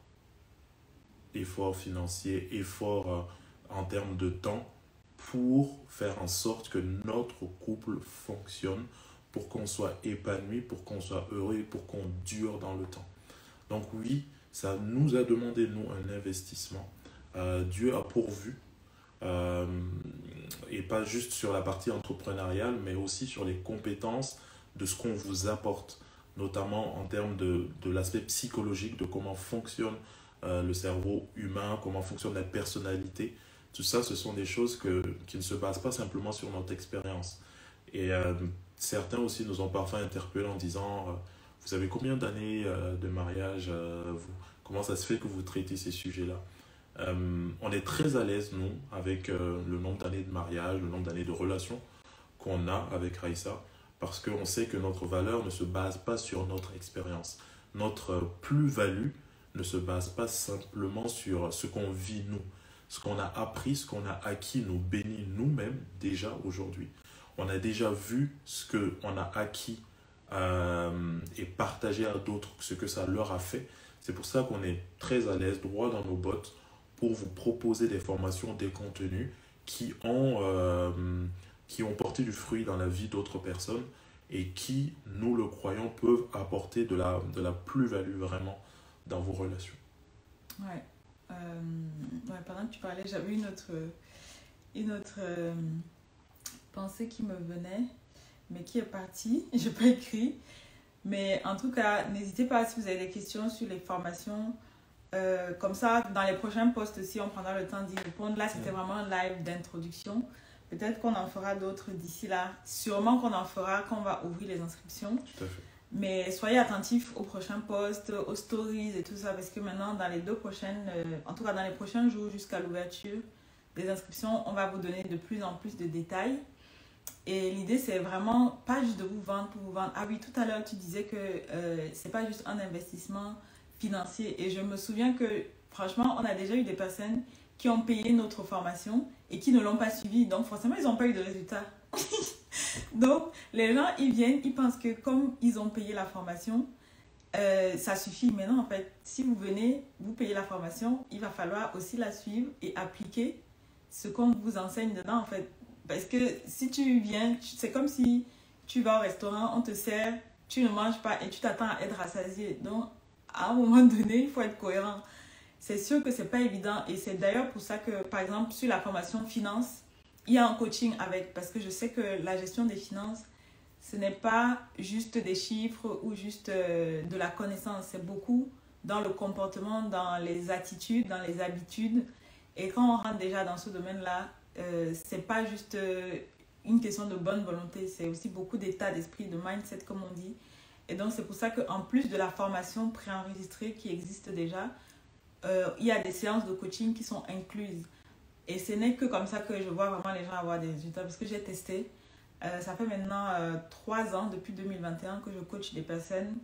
financiers, efforts en termes de temps pour faire en sorte que notre couple fonctionne, pour qu'on soit épanoui, pour qu'on soit heureux et pour qu'on dure dans le temps. Donc oui, ça nous a demandé, nous, un investissement. Dieu a pourvu, et pas juste sur la partie entrepreneuriale, mais aussi sur les compétences de ce qu'on vous apporte, notamment en termes de l'aspect psychologique, de comment fonctionne le cerveau humain, comment fonctionne la personnalité. Tout ça, ce sont des choses qui ne se basent pas simplement sur notre expérience. Et certains aussi nous ont parfois interpellés en disant vous avez combien d'années de mariage comment ça se fait que vous traitez ces sujets-là? On est très à l'aise, nous, avec le nombre d'années de mariage, le nombre d'années de relation qu'on a avec Raïssa, parce qu'on sait que notre valeur ne se base pas sur notre expérience. Notre plus-value ne se base pas simplement sur ce qu'on vit, nous. Ce qu'on a appris, ce qu'on a acquis nous bénit nous-mêmes déjà aujourd'hui. On a déjà vu ce qu'on a acquis et partagé à d'autres ce que ça leur a fait. C'est pour ça qu'on est très à l'aise, droit dans nos bottes, pour vous proposer des formations, des contenus qui ont porté du fruit dans la vie d'autres personnes et qui, nous le croyons, peuvent apporter de la plus-value vraiment dans vos relations. Ouais. Pendant que tu parlais, j'avais une autre pensée qui me venait, mais qui est partie. Je n'ai pas écrit. Mais en tout cas, n'hésitez pas si vous avez des questions sur les formations. Comme ça, dans les prochains posts aussi, on prendra le temps d'y répondre. Là, c'était vraiment un live d'introduction. Peut-être qu'on en fera d'autres d'ici là. Sûrement qu'on en fera quand on va ouvrir les inscriptions. Tout à fait. Mais soyez attentifs aux prochains posts, aux stories et tout ça, parce que maintenant, dans les en tout cas dans les prochains jours jusqu'à l'ouverture des inscriptions, on va vous donner de plus en plus de détails. Et l'idée, c'est vraiment pas juste de vous vendre pour vous vendre. Ah oui, tout à l'heure, tu disais que c'est pas juste un investissement financier. Et je me souviens que, franchement, on a déjà eu des personnes qui ont payé notre formation et qui ne l'ont pas suivi. Donc, forcément, ils n'ont pas eu de résultat. Donc, les gens, ils viennent, ils pensent que comme ils ont payé la formation, ça suffit. Mais non, en fait, si vous venez, vous payez la formation, il va falloir aussi la suivre et appliquer ce qu'on vous enseigne dedans, en fait. Parce que si tu viens, c'est comme si tu vas au restaurant, on te sert, tu ne manges pas et tu t'attends à être rassasié. Donc, à un moment donné, il faut être cohérent. C'est sûr que ce n'est pas évident. Et c'est d'ailleurs pour ça que, par exemple, sur la formation finance, il y a un coaching avec. Parce que je sais que la gestion des finances, ce n'est pas juste des chiffres ou juste de la connaissance. C'est beaucoup dans le comportement, dans les attitudes, dans les habitudes. Et quand on rentre déjà dans ce domaine-là, ce n'est pas juste une question de bonne volonté. C'est aussi beaucoup d'état d'esprit, de mindset, comme on dit. Et donc, c'est pour ça qu'en plus de la formation préenregistrée qui existe déjà, il y a des séances de coaching qui sont incluses. Et ce n'est que comme ça que je vois vraiment les gens avoir des résultats. Parce que j'ai testé. Ça fait maintenant 3 ans, depuis 2021, que je coach des personnes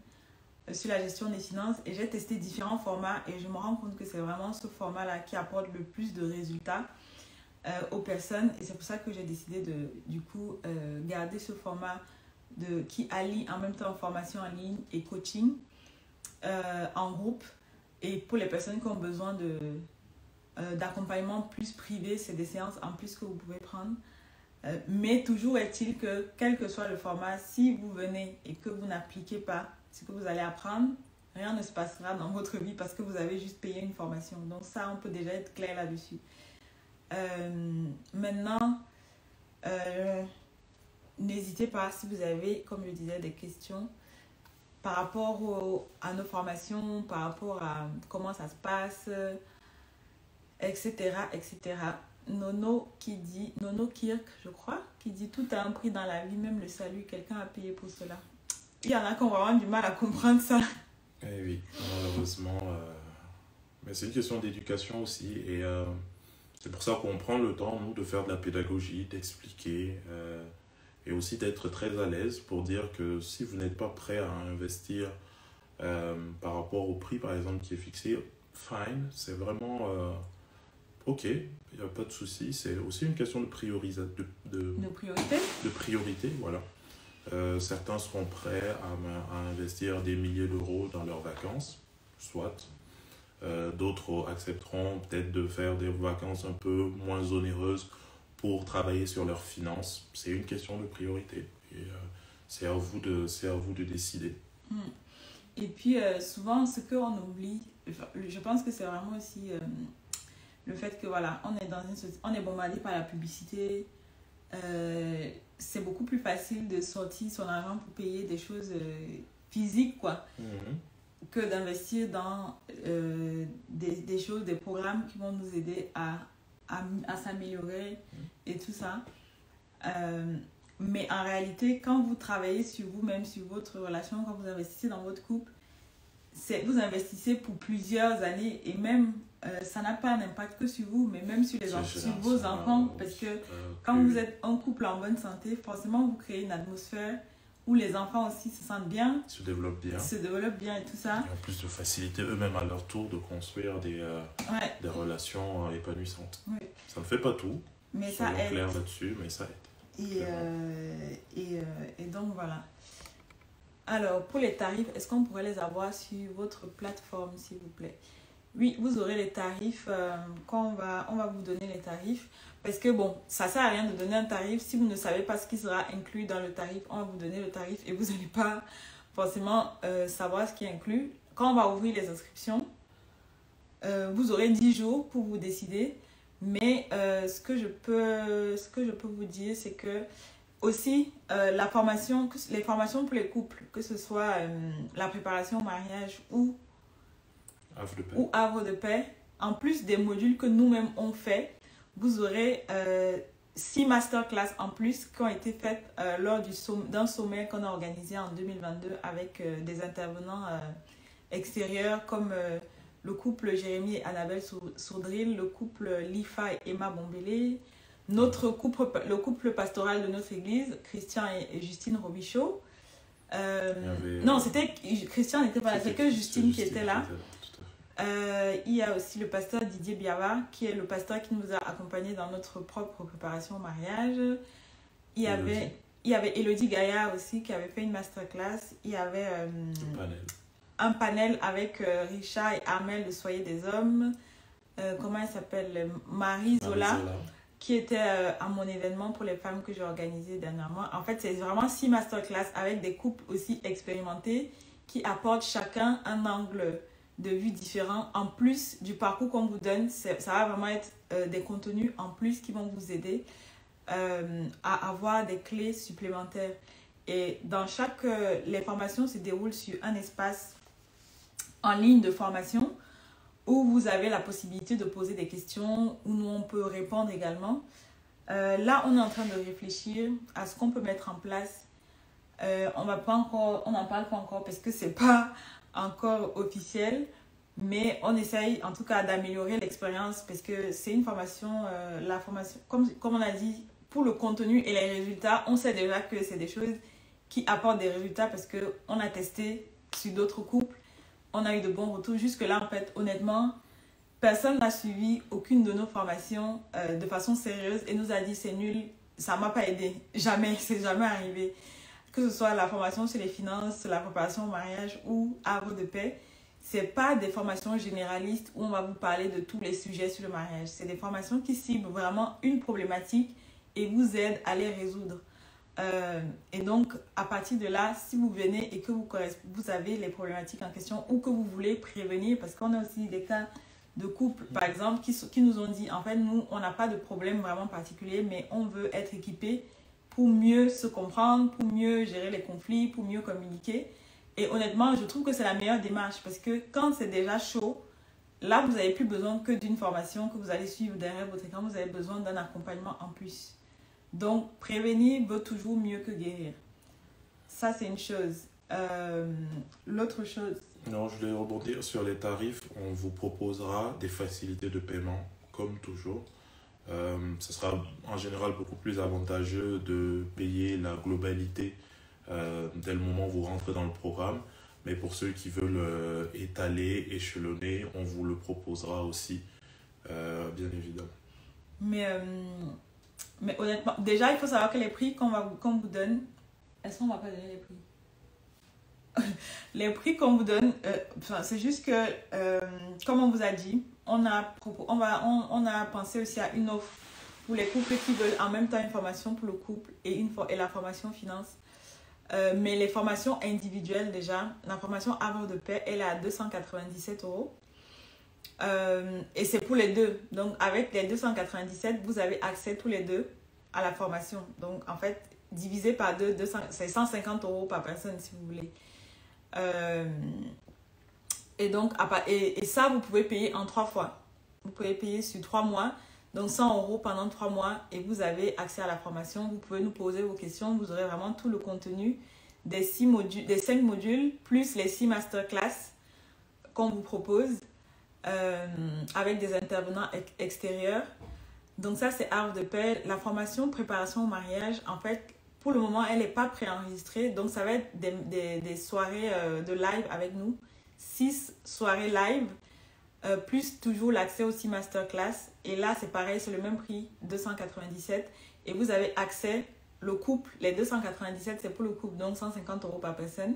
sur la gestion des finances. Et j'ai testé différents formats. Et je me rends compte que c'est vraiment ce format-là qui apporte le plus de résultats aux personnes. Et c'est pour ça que j'ai décidé de, du coup, garder ce format qui allie en même temps formation en ligne et coaching en groupe. Et pour les personnes qui ont besoin d'accompagnement plus privé, c'est des séances en plus que vous pouvez prendre. Mais toujours est-il que, quel que soit le format, si vous venez et que vous n'appliquez pas ce que vous allez apprendre, rien ne se passera dans votre vie parce que vous avez juste payé une formation. Donc ça, on peut déjà être clair là-dessus. Maintenant, n'hésitez pas si vous avez, comme je disais, des questions par rapport à nos formations, par rapport à comment ça se passe, etc., etc. Nono Kirk, je crois, qui dit tout a un prix dans la vie, même le salut, quelqu'un a payé pour cela. Il y en a qui ont vraiment du mal à comprendre ça. Eh oui, malheureusement. Mais c'est une question d'éducation aussi. Et c'est pour ça qu'on prend le temps, nous, de faire de la pédagogie, d'expliquer et aussi d'être très à l'aise pour dire que si vous n'êtes pas prêt à investir par rapport au prix, par exemple, qui est fixé, fine, c'est vraiment ok, il n'y a pas de souci. C'est aussi une question de priorité. De priorité, voilà. Certains seront prêts à investir des milliers d'euros dans leurs vacances, soit. D'autres accepteront peut-être de faire des vacances un peu moins onéreuses pour travailler sur leurs finances. C'est une question de priorité. Et c'est à vous de décider. Et puis, souvent, ce qu'on oublie, je pense que c'est vraiment aussi le fait que, voilà, on est bombardé par la publicité. C'est beaucoup plus facile de sortir son argent pour payer des choses physiques, quoi, que d'investir dans des choses, des programmes qui vont nous aider à s'améliorer et tout ça. Mais en réalité, quand vous travaillez sur vous-même, sur votre relation, quand vous investissez dans votre couple, vous investissez pour plusieurs années et même ça n'a pas un impact que sur vous, mais même sur vos enfants, parce que quand vous êtes un couple en bonne santé, forcément vous créez une atmosphère où les enfants aussi se sentent bien, se développent bien et tout ça. Et en plus de faciliter eux-mêmes à leur tour de construire des relations épanouissantes. Oui. Ça ne fait pas tout, mais ça aide. Clair là-dessus, mais ça aide. Et donc voilà. Alors, pour les tarifs, est-ce qu'on pourrait les avoir sur votre plateforme, s'il vous plaît? Oui, vous aurez les tarifs quand on va vous donner les tarifs. Parce que bon, ça ne sert à rien de donner un tarif si vous ne savez pas ce qui sera inclus dans le tarif. On va vous donner le tarif et vous n'allez pas forcément savoir ce qui est inclus. Quand on va ouvrir les inscriptions, vous aurez 10 jours pour vous décider. Mais ce que je peux vous dire, c'est que aussi, les formations pour les couples, que ce soit la préparation au mariage ou Havre de paix, en plus des modules que nous-mêmes on fait, vous aurez 6 masterclass en plus qui ont été faites lors d'un sommet qu'on a organisé en 2022 avec des intervenants extérieurs comme le couple Jérémy et Annabelle Sourdril, le couple Lifa et Emma Bombélé, le couple pastoral de notre église, Christian et Justine Robichaud. Non, Christian n'était pas là, c'est que Justine qui était là. Il y a aussi le pasteur Didier Biava, qui est le pasteur qui nous a accompagnés dans notre propre préparation au mariage. Il y avait Elodie Gaillard aussi, qui avait fait une masterclass. Il y avait un panel avec Richard et Armel de Soyez des Hommes. Comment elle s'appelle? Marie Zola, qui était à mon événement pour les femmes que j'ai organisé dernièrement. En fait, c'est vraiment 6 masterclass avec des couples aussi expérimentés qui apportent chacun un angle de vue différent. En plus du parcours qu'on vous donne, ça va vraiment être des contenus en plus qui vont vous aider à avoir des clés supplémentaires. Et dans les formations se déroulent sur un espace en ligne de formation où vous avez la possibilité de poser des questions, où nous on peut répondre également. Là, on est en train de réfléchir à ce qu'on peut mettre en place. On n'en parle pas encore parce que c'est pas encore officiel, mais on essaye en tout cas d'améliorer l'expérience parce que c'est une formation, la formation, comme on a dit, pour le contenu et les résultats, on sait déjà que c'est des choses qui apportent des résultats parce qu'on a testé sur d'autres couples, on a eu de bons retours. Jusque-là, en fait, honnêtement, personne n'a suivi aucune de nos formations de façon sérieuse et nous a dit c'est nul, ça ne m'a pas aidé. Jamais, c'est jamais arrivé. que ce soit la formation sur les finances, la préparation au mariage ou Havre de paix, c'est pas des formations généralistes où on va vous parler de tous les sujets sur le mariage. C'est des formations qui ciblent vraiment une problématique et vous aident à les résoudre. Et donc, à partir de là, si vous venez et que vous avez les problématiques en question ou que vous voulez prévenir, parce qu'on a aussi des cas de couples, par exemple, qui nous ont dit, en fait, nous, on n'a pas de problème vraiment particulier, mais on veut être équipés pour mieux se comprendre, pour mieux gérer les conflits, pour mieux communiquer. Et honnêtement, je trouve que c'est la meilleure démarche parce que quand c'est déjà chaud, là, vous n'avez plus besoin que d'une formation que vous allez suivre derrière votre écran, vous avez besoin d'un accompagnement en plus. Donc, prévenir vaut toujours mieux que guérir. Ça, c'est une chose. L'autre chose... Non, je voulais rebondir sur les tarifs. On vous proposera des facilités de paiement, comme toujours. Ce sera en général beaucoup plus avantageux de payer la globalité dès le moment où vous rentrez dans le programme. Mais pour ceux qui veulent étaler, échelonner, on vous le proposera aussi, bien évidemment. Mais honnêtement, déjà, il faut savoir que les prix qu'on vous donne... Est-ce qu'on ne va pas donner les prix? Les prix qu'on vous donne, c'est juste que, comme on vous a dit, on a pensé aussi à une offre pour les couples qui veulent en même temps une formation pour le couple et la formation finance. Mais les formations individuelles déjà, la formation Havre de paix, elle est à 297 €. Et c'est pour les deux. Donc, avec les 297, vous avez accès tous les deux à la formation. Donc, en fait, divisé par deux, c'est 150 € par personne, si vous voulez. Et donc, et ça, vous pouvez payer en 3 fois. Vous pouvez payer sur 3 mois. Donc, 100 € pendant 3 mois et vous avez accès à la formation. Vous pouvez nous poser vos questions. Vous aurez vraiment tout le contenu des 5 modules plus les 6 masterclass qu'on vous propose. Avec des intervenants extérieurs. Donc ça, c'est Havre de paix. La formation préparation au mariage, en fait, pour le moment, elle n'est pas préenregistrée. Donc, ça va être des soirées de live avec nous. 6 soirées live, plus toujours l'accès aux 6 masterclass. Et là, c'est pareil, c'est le même prix, 297. Et vous avez accès, le couple, les 297, c'est pour le couple, donc 150 € par personne.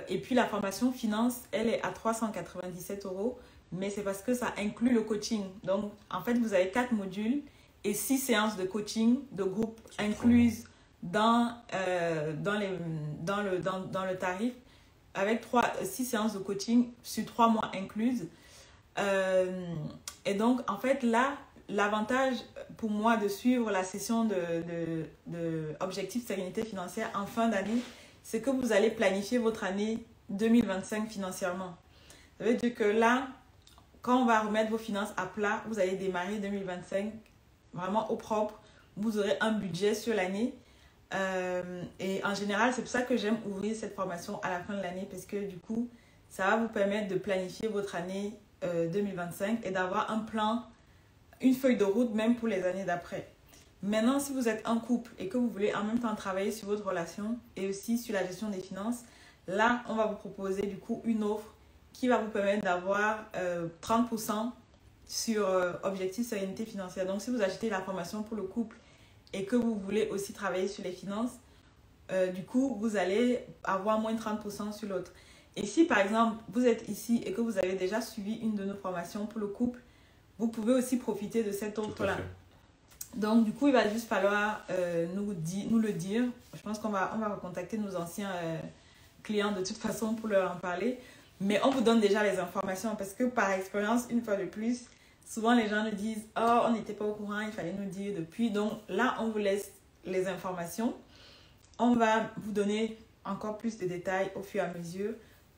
Et puis la formation finance, elle est à 397 €, mais c'est parce que ça inclut le coaching. Donc, en fait, vous avez 4 modules et 6 séances de coaching de groupe incluses dans le tarif, avec 6 séances de coaching sur 3 mois incluses. Et donc, en fait, là, l'avantage pour moi de suivre la session de Objectif Sérénité Financière en fin d'année, c'est que vous allez planifier votre année 2025 financièrement. Ça veut dire que là, quand on va remettre vos finances à plat, vous allez démarrer 2025 vraiment au propre. Vous aurez un budget sur l'année. Et en général, c'est pour ça que j'aime ouvrir cette formation à la fin de l'année parce que du coup, ça va vous permettre de planifier votre année 2025 et d'avoir un plan, une feuille de route même pour les années d'après. Maintenant, si vous êtes un couple et que vous voulez en même temps travailler sur votre relation et aussi sur la gestion des finances, là, on va vous proposer du coup une offre qui va vous permettre d'avoir 30% sur Objectif Sérénité Financière. Donc, si vous achetez la formation pour le couple et que vous voulez aussi travailler sur les finances, du coup, vous allez avoir moins de 30% sur l'autre. Et si, par exemple, vous êtes ici et que vous avez déjà suivi une de nos formations pour le couple, vous pouvez aussi profiter de cette offre-là. Donc, du coup, il va juste falloir nous le dire. Je pense qu'on va recontacter nos anciens clients de toute façon pour leur en parler. Mais on vous donne déjà les informations parce que par expérience, une fois de plus, souvent les gens nous disent « Oh, on n'était pas au courant, il fallait nous dire depuis. » Donc là, on vous laisse les informations. On va vous donner encore plus de détails au fur et à mesure.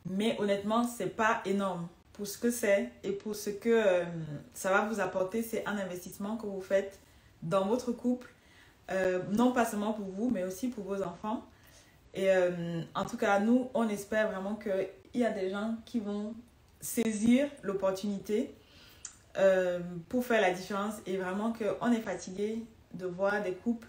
Mais honnêtement, ce n'est pas énorme. Pour ce que c'est et pour ce que ça va vous apporter, c'est un investissement que vous faites dans votre couple, non pas seulement pour vous, mais aussi pour vos enfants. Et en tout cas, nous, on espère vraiment qu'il y a des gens qui vont saisir l'opportunité pour faire la différence et vraiment qu'on est fatigué de voir des couples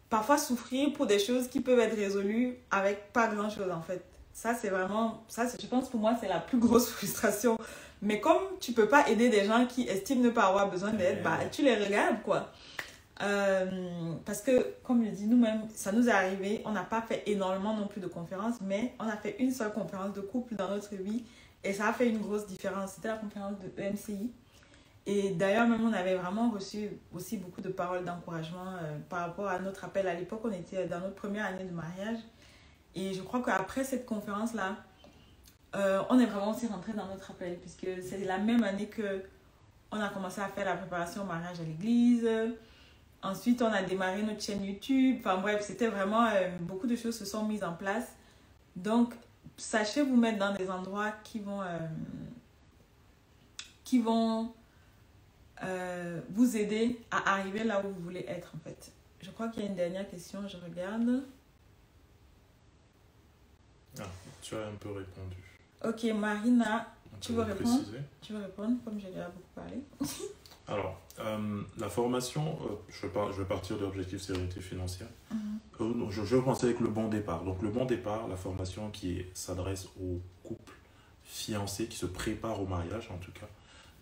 parfois souffrir pour des choses qui peuvent être résolues avec pas grand-chose en fait. Ça, c'est vraiment, je pense pour moi, c'est la plus grosse frustration. Mais comme tu peux pas aider des gens qui estiment ne pas avoir besoin d'aide, bah, tu les regardes quoi. Parce que, comme je dis, nous-mêmes, ça nous est arrivé. On n'a pas fait énormément non plus de conférences, mais on a fait une seule conférence de couple dans notre vie. Et ça a fait une grosse différence. C'était la conférence de EMCI. Et d'ailleurs, même, on avait vraiment reçu aussi beaucoup de paroles d'encouragement par rapport à notre appel. À l'époque, on était dans notre première année de mariage. Et je crois qu'après cette conférence-là, on est vraiment aussi rentré dans notre appel. Puisque c'est la même année qu'on a commencé à faire la préparation au mariage à l'église. Ensuite, on a démarré notre chaîne YouTube. Enfin bref, c'était vraiment... beaucoup de choses se sont mises en place. Donc, sachez vous mettre dans des endroits qui vont vous aider à arriver là où vous voulez être, en fait. Je crois qu'il y a une dernière question, je regarde. Ah, tu as un peu répondu. Ok, Marina, tu veux répondre? Préciser. Tu veux répondre, comme j'ai déjà beaucoup parlé. Alors, la formation, je vais partir de l'objectif sérénité financière. Je vais commencer avec le bon départ. Donc, le bon départ, la formation qui s'adresse aux couples fiancés qui se préparent au mariage, en tout cas.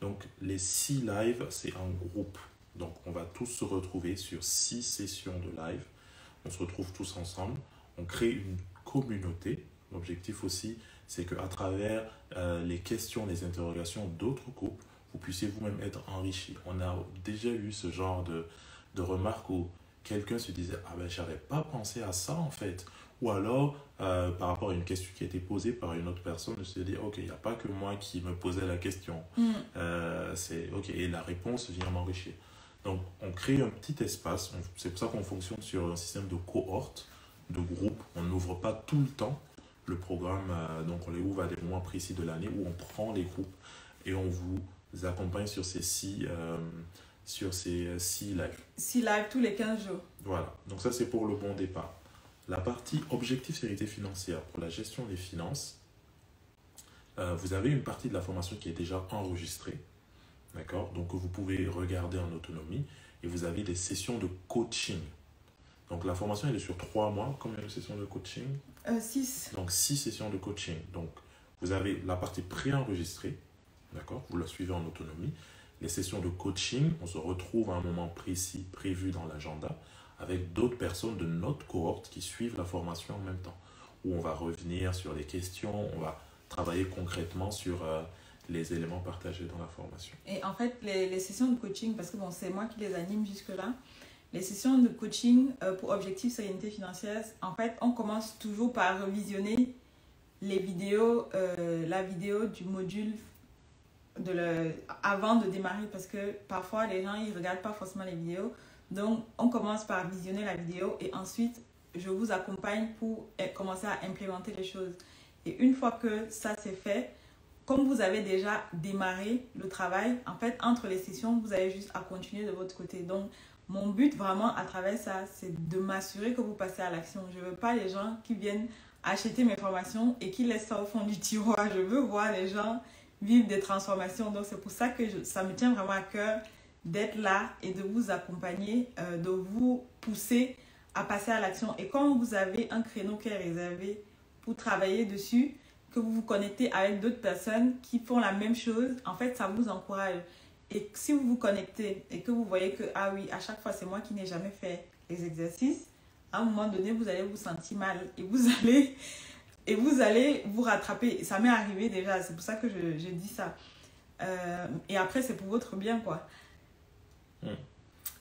Donc, les 6 lives, c'est un groupe. Donc, on va tous se retrouver sur 6 sessions de live. On se retrouve tous ensemble. On crée une communauté. L'objectif aussi, c'est qu'à travers les questions, les interrogations d'autres couples, vous puissiez vous-même être enrichi. On a déjà eu ce genre de remarques où quelqu'un se disait « Ah ben, j'avais pas pensé à ça en fait ». Ou alors, par rapport à une question qui a été posée par une autre personne, je me suis dit « Ok, il n'y a pas que moi qui me posais la question. Et la réponse vient m'enrichir ». Donc, on crée un petit espace. C'est pour ça qu'on fonctionne sur un système de cohorte, de groupe. On n'ouvre pas tout le temps le programme. Donc, on les ouvre à des moments précis de l'année où on prend les groupes et on vous accompagne sur ces 6 lives. 6 lives tous les 15 jours. Voilà, donc ça c'est pour le bon départ. La partie objectif sérénité financière pour la gestion des finances, vous avez une partie de la formation qui est déjà enregistrée, d'accord? Donc vous pouvez regarder en autonomie et vous avez des sessions de coaching. Donc la formation elle est sur 3 mois. Combien de sessions de coaching? 6. Donc 6 sessions de coaching. Donc vous avez la partie préenregistrée. D'accord? Vous la suivez en autonomie. Les sessions de coaching, on se retrouve à un moment précis, prévu dans l'agenda, avec d'autres personnes de notre cohorte qui suivent la formation en même temps. Où on va revenir sur les questions, on va travailler concrètement sur les éléments partagés dans la formation. Et en fait, les sessions de coaching, parce que bon, c'est moi qui les anime jusque-là, les sessions de coaching pour Objectif Sérénité Financière, en fait, on commence toujours par revisionner les vidéos, la vidéo du module avant de démarrer, parce que parfois les gens ils regardent pas forcément les vidéos. Donc on commence par visionner la vidéo et ensuite je vous accompagne pour commencer à implémenter les choses. Et une fois que ça c'est fait, comme vous avez déjà démarré le travail, en fait entre les sessions vous avez juste à continuer de votre côté. Donc mon but vraiment à travers ça, c'est de m'assurer que vous passez à l'action. Je veux pas les gens qui viennent acheter mes formations et qui laissent ça au fond du tiroir. Je veux voir les gens vivre des transformations. Donc c'est pour ça que ça me tient vraiment à cœur d'être là et de vous accompagner, de vous pousser à passer à l'action. Et quand vous avez un créneau qui est réservé pour travailler dessus, que vous vous connectez avec d'autres personnes qui font la même chose, en fait ça vous encourage. Et si vous vous connectez et que vous voyez que ah oui, à chaque fois c'est moi qui n'ai jamais fait les exercices, à un moment donné vous allez vous sentir mal et vous allez vous rattraper. Ça m'est arrivé déjà, c'est pour ça que je dis ça. Et après, c'est pour votre bien, quoi.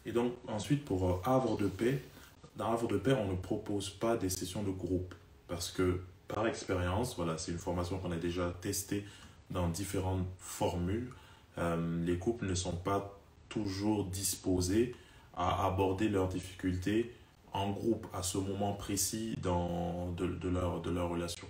Et donc, ensuite, pour Havre de Paix, dans Havre de Paix, on ne propose pas des sessions de groupe. Parce que, par expérience, voilà, c'est une formation qu'on a déjà testée dans différentes formules. Les couples ne sont pas toujours disposés à aborder leurs difficultés en groupe à ce moment précis de leur relation.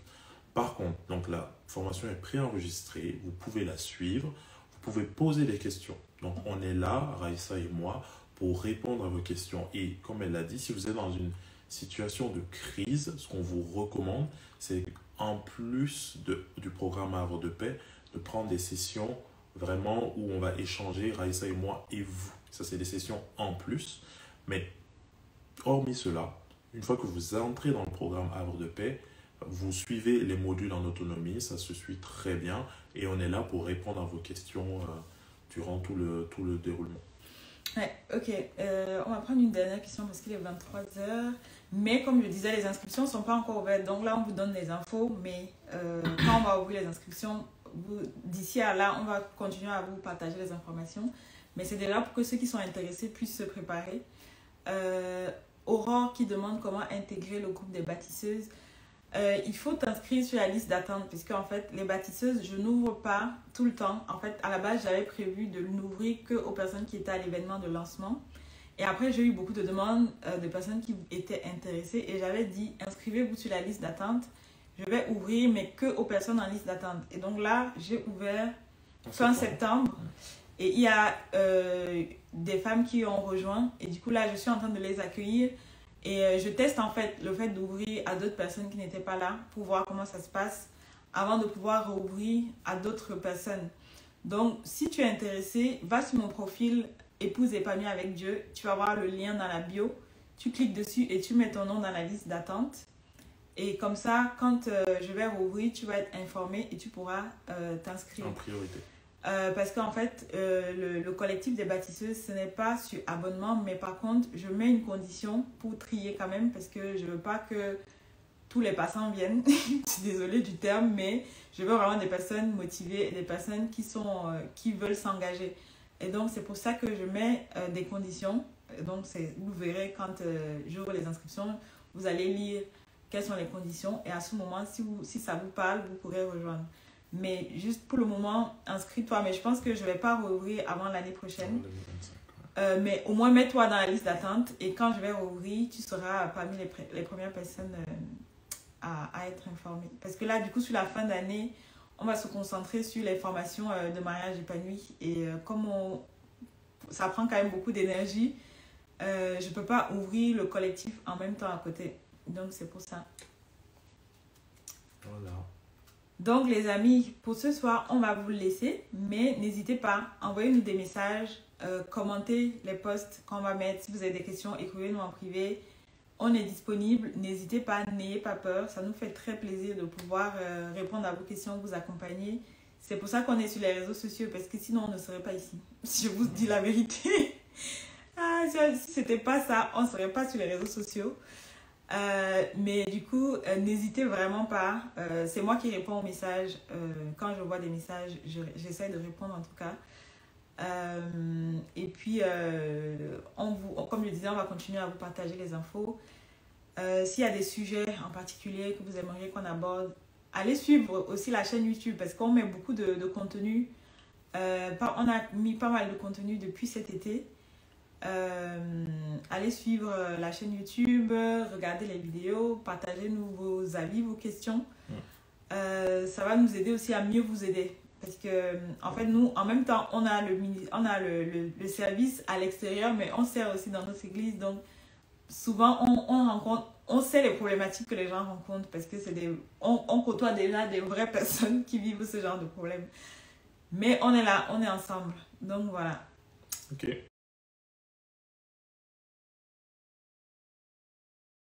Par contre, donc la formation est préenregistrée, vous pouvez la suivre, vous pouvez poser des questions. Donc on est là, Raïssa et moi, pour répondre à vos questions. Et comme elle l'a dit, si vous êtes dans une situation de crise, ce qu'on vous recommande, c'est en plus du programme Havre de Paix, de prendre des sessions vraiment où on va échanger, Raïssa et moi et vous. Ça, c'est des sessions en plus. Mais hormis cela, une fois que vous entrez dans le programme Havre de Paix, vous suivez les modules en autonomie, ça se suit très bien et on est là pour répondre à vos questions durant tout le déroulement. Ouais, ok. On va prendre une dernière question parce qu'il est 23h. Mais comme je disais, les inscriptions ne sont pas encore ouvertes. Donc là, on vous donne les infos. Mais quand on va ouvrir les inscriptions, d'ici à là, on va continuer à vous partager les informations. Mais c'est déjà pour que ceux qui sont intéressés puissent se préparer. Aurore qui demande comment intégrer le groupe des bâtisseuses. Il faut t'inscrire sur la liste d'attente puisque en fait les bâtisseuses je n'ouvre pas tout le temps. En fait à la base j'avais prévu de n'ouvrir que aux personnes qui étaient à l'événement de lancement et après j'ai eu beaucoup de demandes de personnes qui étaient intéressées et j'avais dit inscrivez-vous sur la liste d'attente, je vais ouvrir mais que aux personnes en liste d'attente. Et donc là j'ai ouvert fin septembre et il y a des femmes qui ont rejoint et du coup là je suis en train de les accueillir. Et je teste en fait le fait d'ouvrir à d'autres personnes qui n'étaient pas là pour voir comment ça se passe avant de pouvoir rouvrir à d'autres personnes. Donc, si tu es intéressé, va sur mon profil Épouse épanouie avec Dieu. Tu vas voir le lien dans la bio. Tu cliques dessus et tu mets ton nom dans la liste d'attente. Et comme ça, quand je vais rouvrir, tu vas être informé et tu pourras t'inscrire. En priorité. Parce qu'en fait, le collectif des bâtisseuses, ce n'est pas sur abonnement, mais par contre, je mets une condition pour trier quand même, parce que je ne veux pas que tous les passants viennent. Je suis désolée du terme, mais je veux vraiment des personnes motivées et des personnes qui veulent s'engager. Et donc, c'est pour ça que je mets des conditions. Donc, vous verrez quand j'ouvre les inscriptions, vous allez lire quelles sont les conditions. Et à ce moment, si ça vous parle, vous pourrez rejoindre. Mais juste pour le moment, inscris-toi. Mais je pense que je ne vais pas rouvrir avant l'année prochaine. 2025, ouais. Mais au moins, mets-toi dans la liste d'attente. Et quand je vais rouvrir, tu seras parmi les premières personnes à être informées. Parce que là, du coup, sur la fin d'année, on va se concentrer sur les formations de mariage épanoui. Et comme ça prend quand même beaucoup d'énergie, je ne peux pas ouvrir le collectif en même temps à côté. Donc, c'est pour ça. Voilà. Donc les amis, pour ce soir, on va vous le laisser, mais n'hésitez pas, envoyez-nous des messages, commentez les posts qu'on va mettre. Si vous avez des questions, écrivez-nous en privé. On est disponible, n'hésitez pas, n'ayez pas peur. Ça nous fait très plaisir de pouvoir répondre à vos questions, vous accompagner. C'est pour ça qu'on est sur les réseaux sociaux, parce que sinon on ne serait pas ici. Si je vous dis la vérité. Si ce n'était pas ça, on ne serait pas sur les réseaux sociaux. Mais du coup, n'hésitez vraiment pas. C'est moi qui réponds aux messages. Quand je vois des messages, j'essaie de répondre en tout cas. Et puis, comme je disais, on va continuer à vous partager les infos. S'il y a des sujets en particulier que vous aimeriez qu'on aborde, allez suivre aussi la chaîne YouTube parce qu'on met beaucoup de contenu. On a mis pas mal de contenu depuis cet été. Allez suivre la chaîne YouTube, regardez les vidéos, partagez-nous vos avis, vos questions. Ça va nous aider aussi à mieux vous aider. Parce que, en fait, nous, en même temps, on a le service à l'extérieur, mais on sert aussi dans notre église. Donc, souvent, on sait les problématiques que les gens rencontrent parce que on côtoie déjà des vraies personnes qui vivent ce genre de problèmes. Mais on est là, on est ensemble. Donc, voilà. Ok.